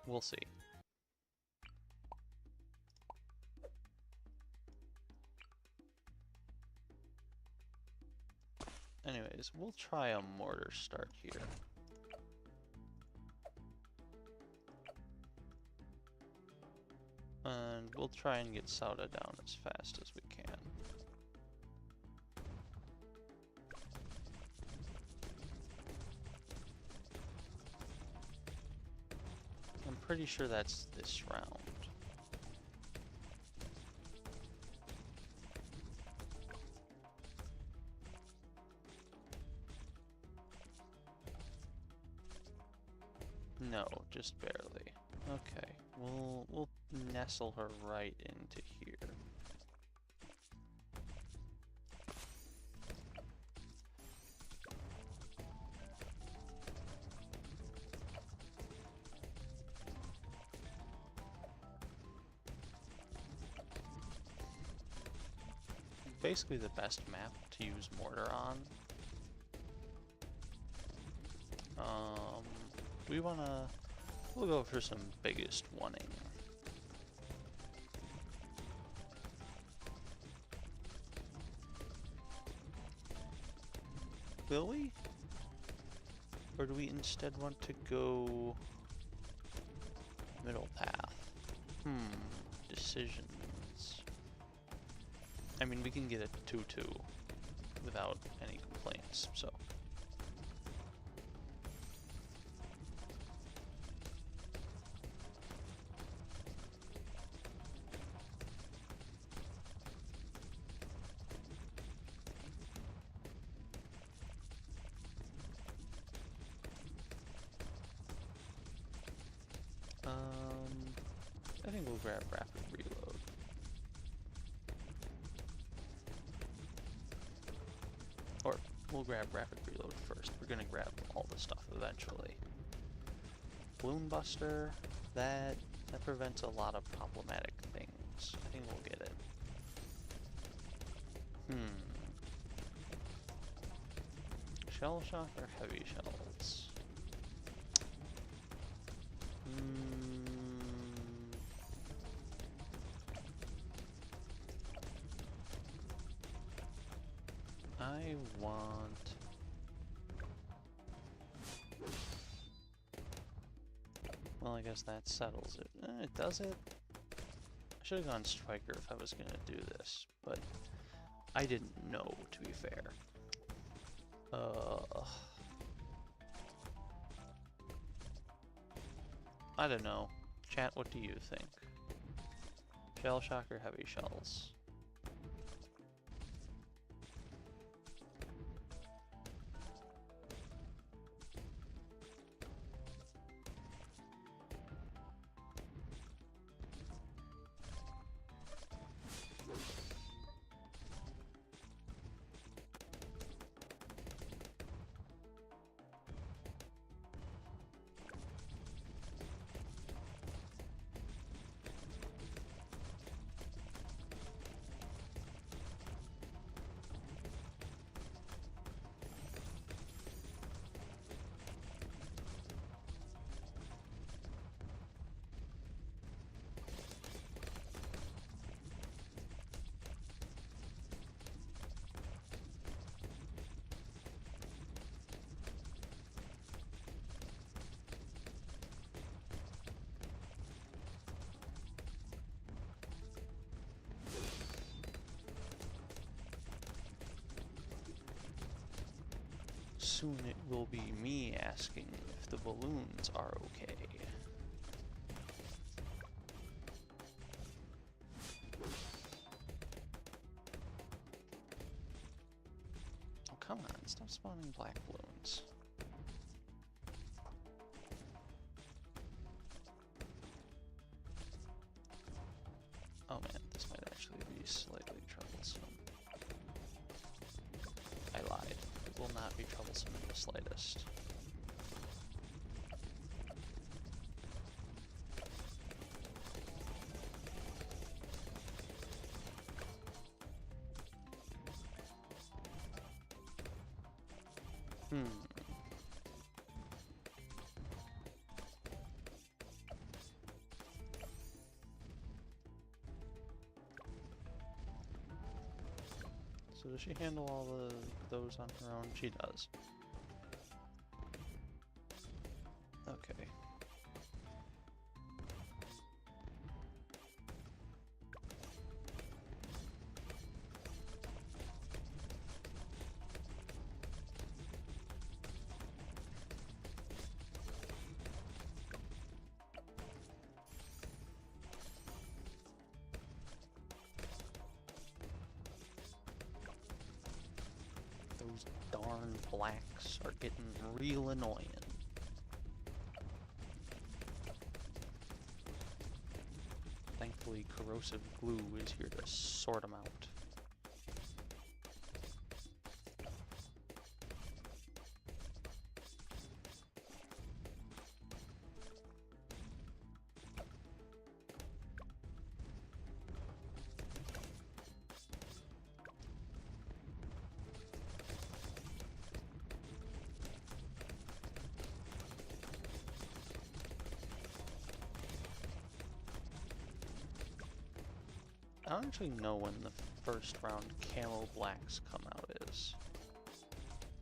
we'll see. Anyways, we'll try a mortar start here. And we'll try and get Sauda down as fast as we can. I'm pretty sure that's this round. No, just barely. Okay, we'll nestle her right into here. Basically the best map to use mortar on. Do we wanna... We'll go for some biggest one-ing. Will we? Or do we instead want to go middle path? Decisions. I mean, we can get a 2-2 without any complaints, so. I think we'll grab rapid reload. Or, we'll grab rapid reload first. We're gonna grab all the stuff eventually. Bloon Buster, that prevents a lot of problematic things. I think we'll get it. Shell shock or heavy shells? I want... Well, I guess that settles it. Does it? I should have gone Striker if I was gonna do this, but I didn't know, to be fair. I don't know. Chat, what do you think? Shell shock or heavy shells? Soon it will be me asking if the balloons are okay. Oh, come on, stop spawning black balloons. Oh man, this might actually be slightly troublesome. I lied. It will not be troublesome in the slightest. So does she handle all those on her own? She does. Okay. Those darn blacks are getting real annoying. Thankfully, corrosive glue is here to sort them out. I don't actually know when the first round camo blacks come out is.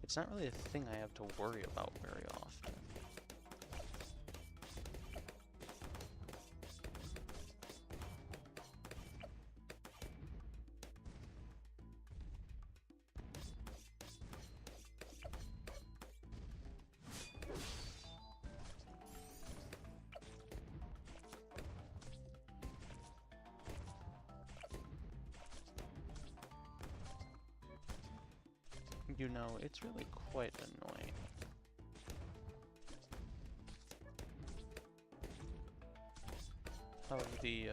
It's not really a thing I have to worry about very often. You know, it's really quite annoying. Of the,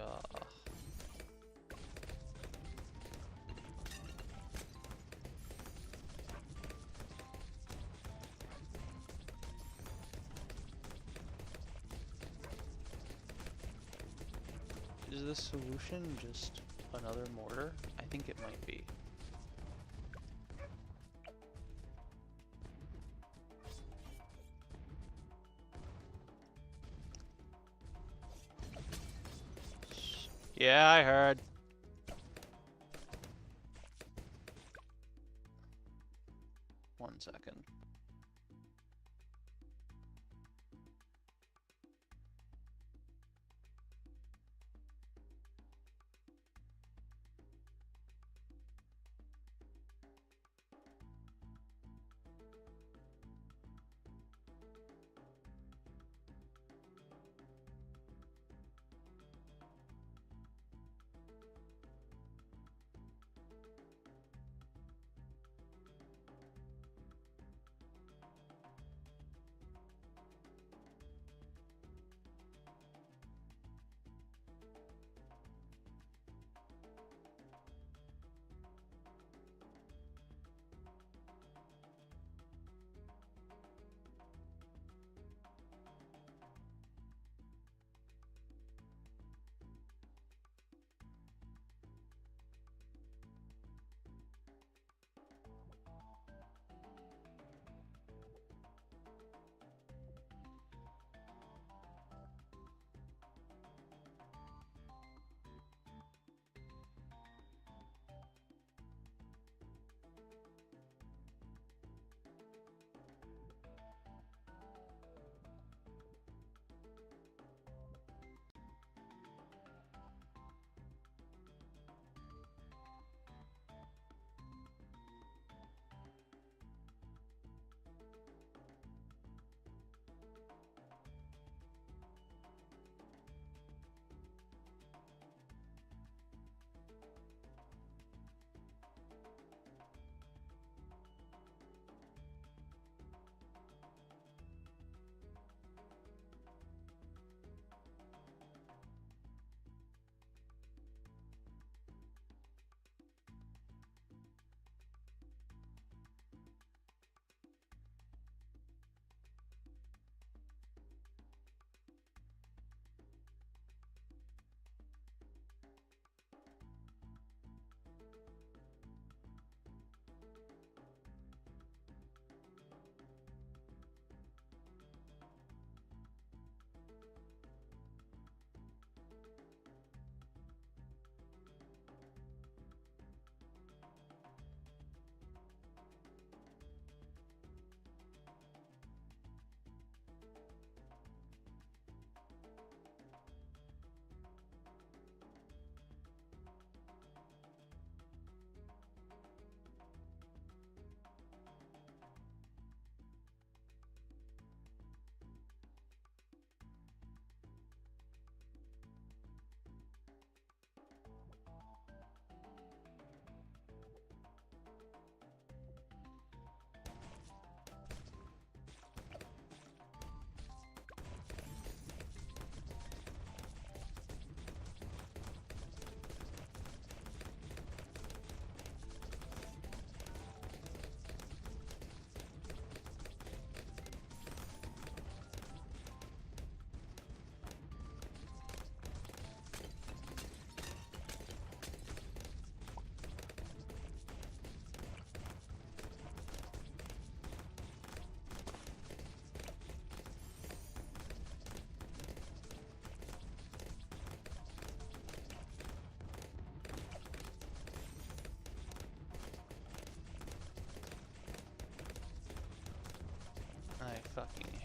Is this solution just another mortar? I think it might be. Yeah, I heard. One second.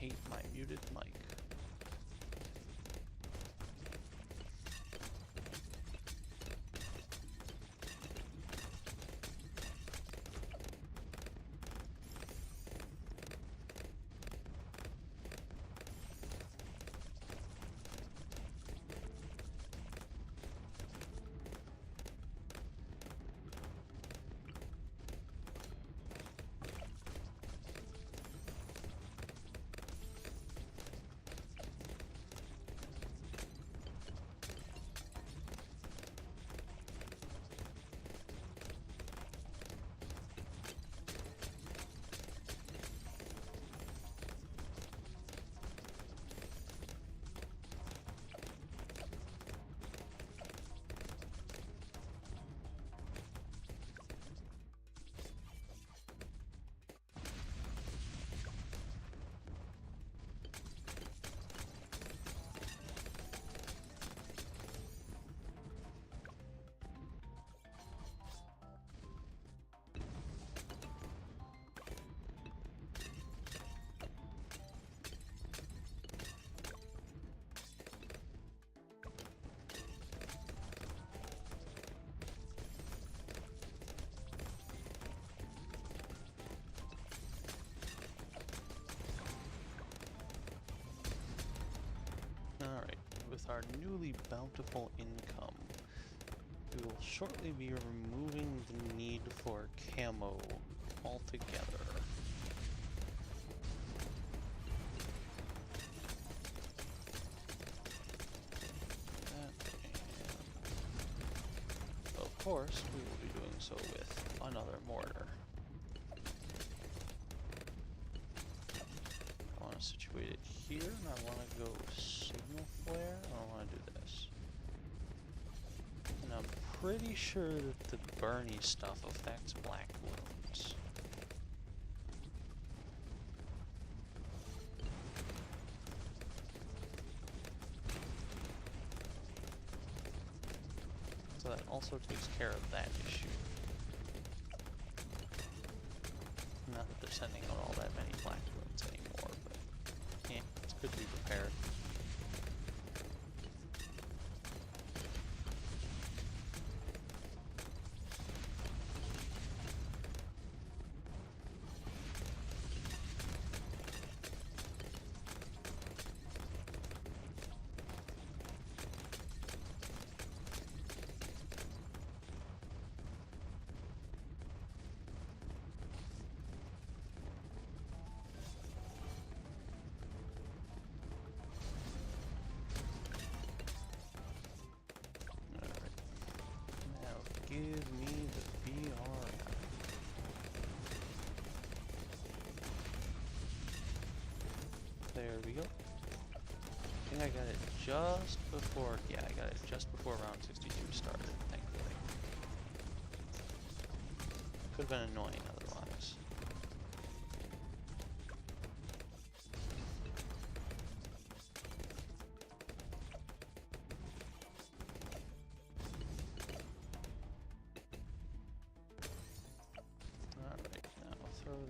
hate my muted mic. Alright, with our newly bountiful income, we will shortly be removing the need for camo altogether. And of course, we will be doing so with another mortar. I want to situate it here, and I want to go signal flare. I don't want to do this. And I'm pretty sure that the Bernie stuff affects black bloons. So that also takes care of that issue. Not that they're sending out all that many black bloons anymore, but yeah, it's good to be prepared. Give me the VR. There we go. I think I got it just before, yeah, I got it just before round 62 started, thankfully. Could have been annoying otherwise.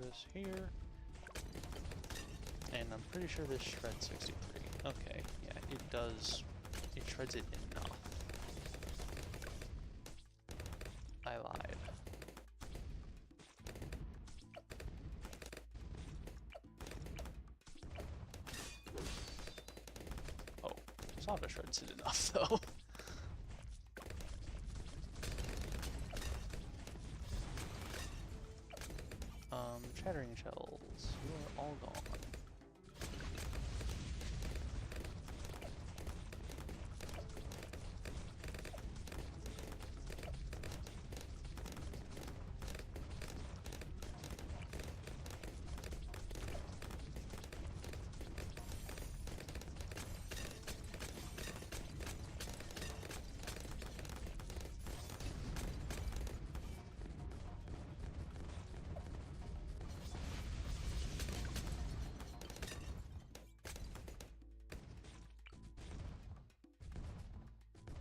This here, and I'm pretty sure this shreds 63. Okay, yeah, it does. It shreds it enough. I lied. Oh, Saba shreds it enough though. Shattering shells, you are all gone.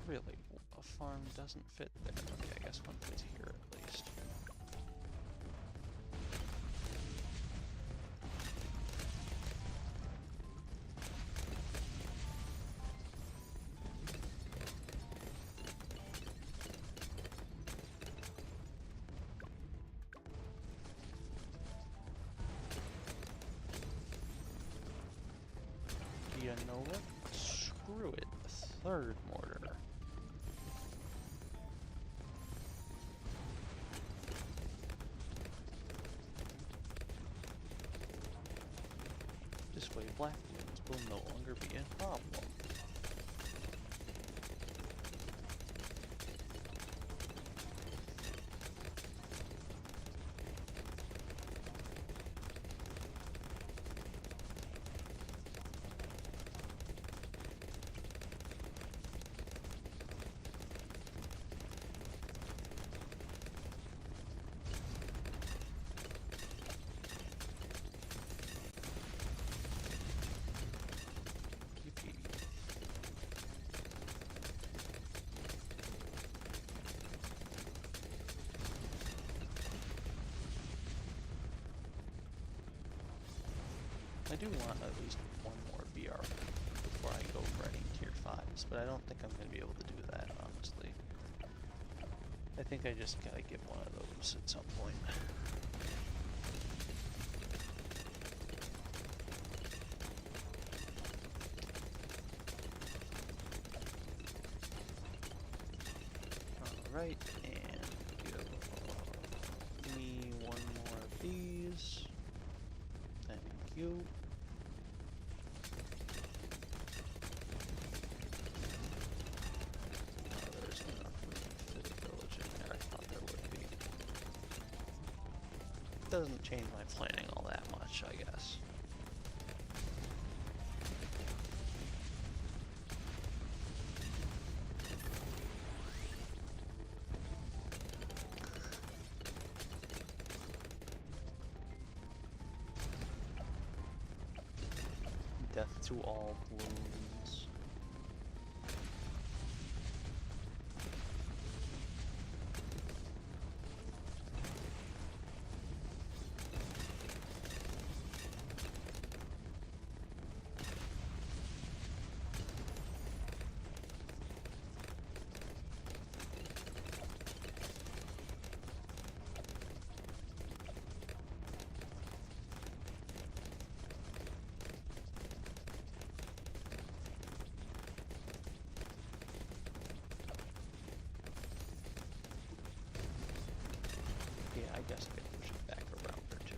Really, a farm doesn't fit there. Okay, I guess one fits here at least. you know what? Screw it. Third mortar. This way, black bloons will no longer be a problem. I do want at least one more BR before I go for any tier 5s, but I don't think I'm going to be able to do that, honestly. I think I just gotta get one of those at some point. Alright, and give me one more of these. Thank you. Doesn't change my planning all that much, I guess. Death to all bloons. I guess I can push it back a round or two.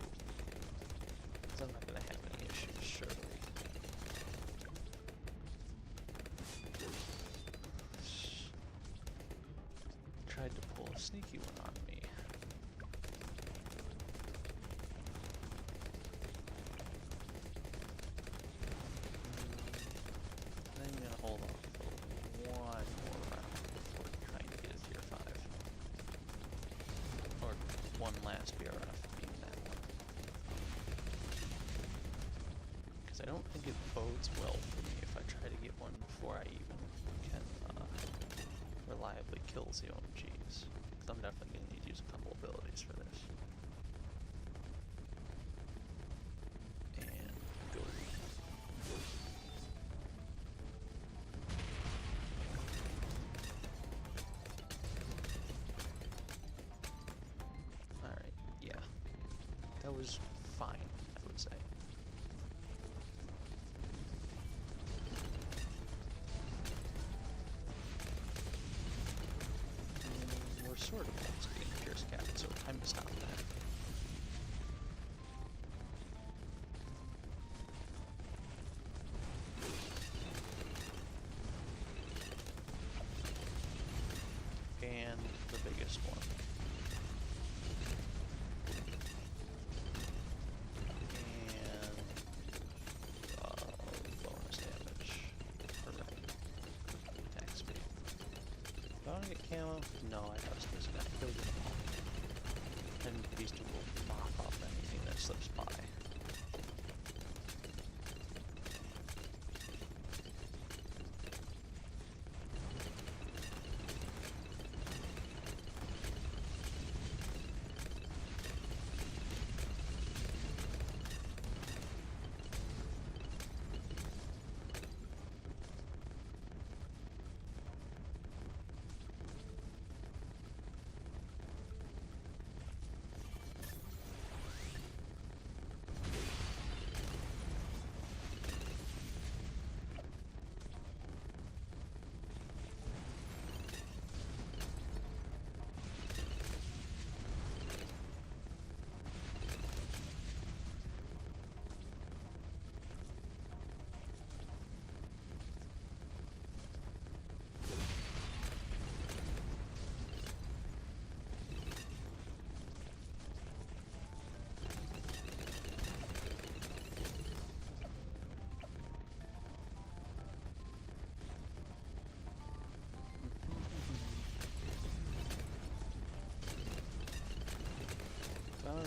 Because I'm not going to have any issues, surely. Tried to pull a sneaky one on me. I'm going to hold off for one more round before trying to get a tier 5. Or one last BRF being that one. Because I don't think it bodes well for me if I try to get one before I even can reliably kill the OMGs. Because I'm definitely going to need to use a couple abilities for this. And go. Alright, yeah. That was fine, I would say. We're sort of almost getting Pierce Cap, so time to stop that. And the biggest one. Bonus damage. Perfect. Attack speed. Do I want to get camo? No, I trust this guy. He'll get them all. And these two will mop up anything that slips by.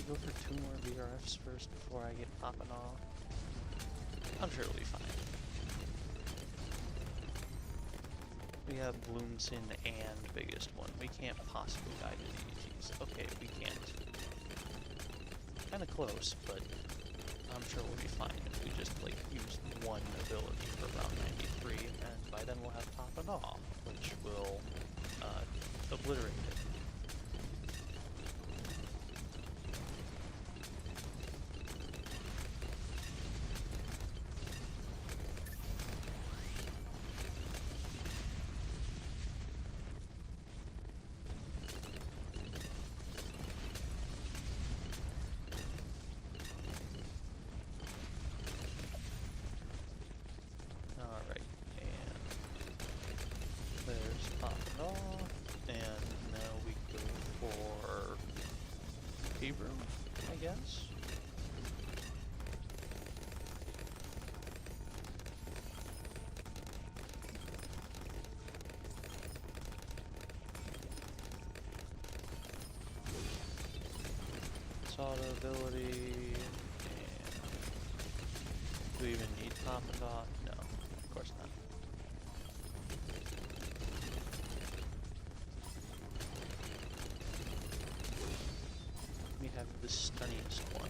go for 2 more VRFs first before I get popping off? I'm sure it'll be fine. We have Bloomsin and biggest one. We can't possibly die to the EGs. Okay, we can't. Kinda close, but I'm sure we'll be fine if we just, like, use one ability for round 93, and by then we'll have popping off, which will, obliterate it. Alright, and there's popping off, and now we go for Hebrew, I guess? Auto ability, and do we even need Pop and Dot? No, of course not. We have the stunniest one.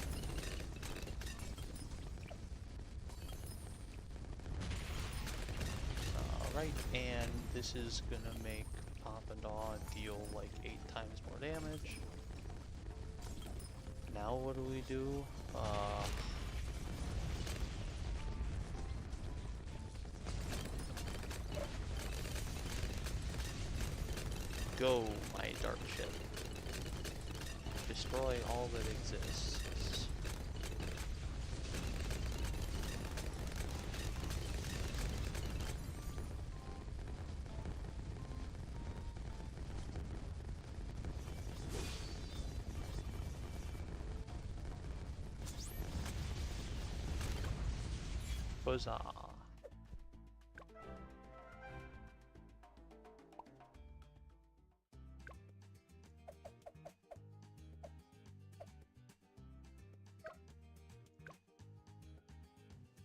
Alright, and this is gonna make Pop and Daw deal like 8 times more damage. Now what do we do? Go, my dark ship. Destroy all that exists. Huzzah.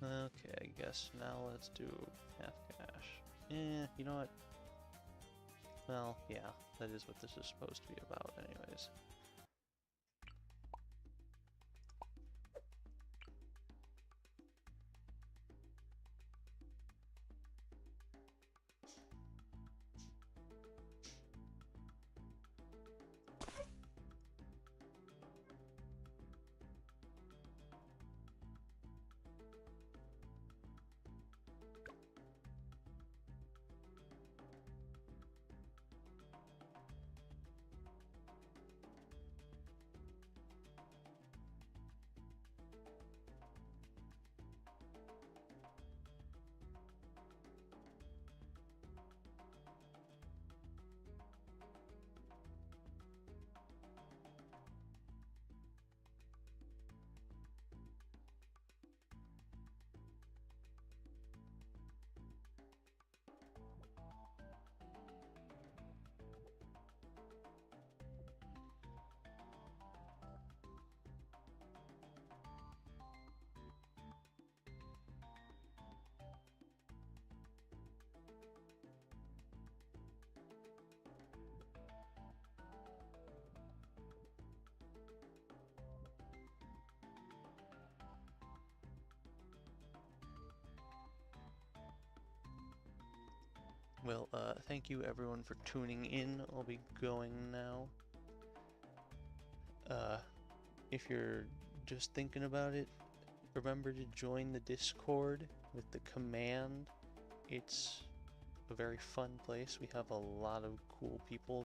Okay, I guess now let's do half cash. You know what? Well, yeah, that is what this is supposed to be about anyways. Well, thank you everyone for tuning in. I'll be going now. If you're just thinking about it, remember to join the Discord with the command. It's a very fun place. We have a lot of cool people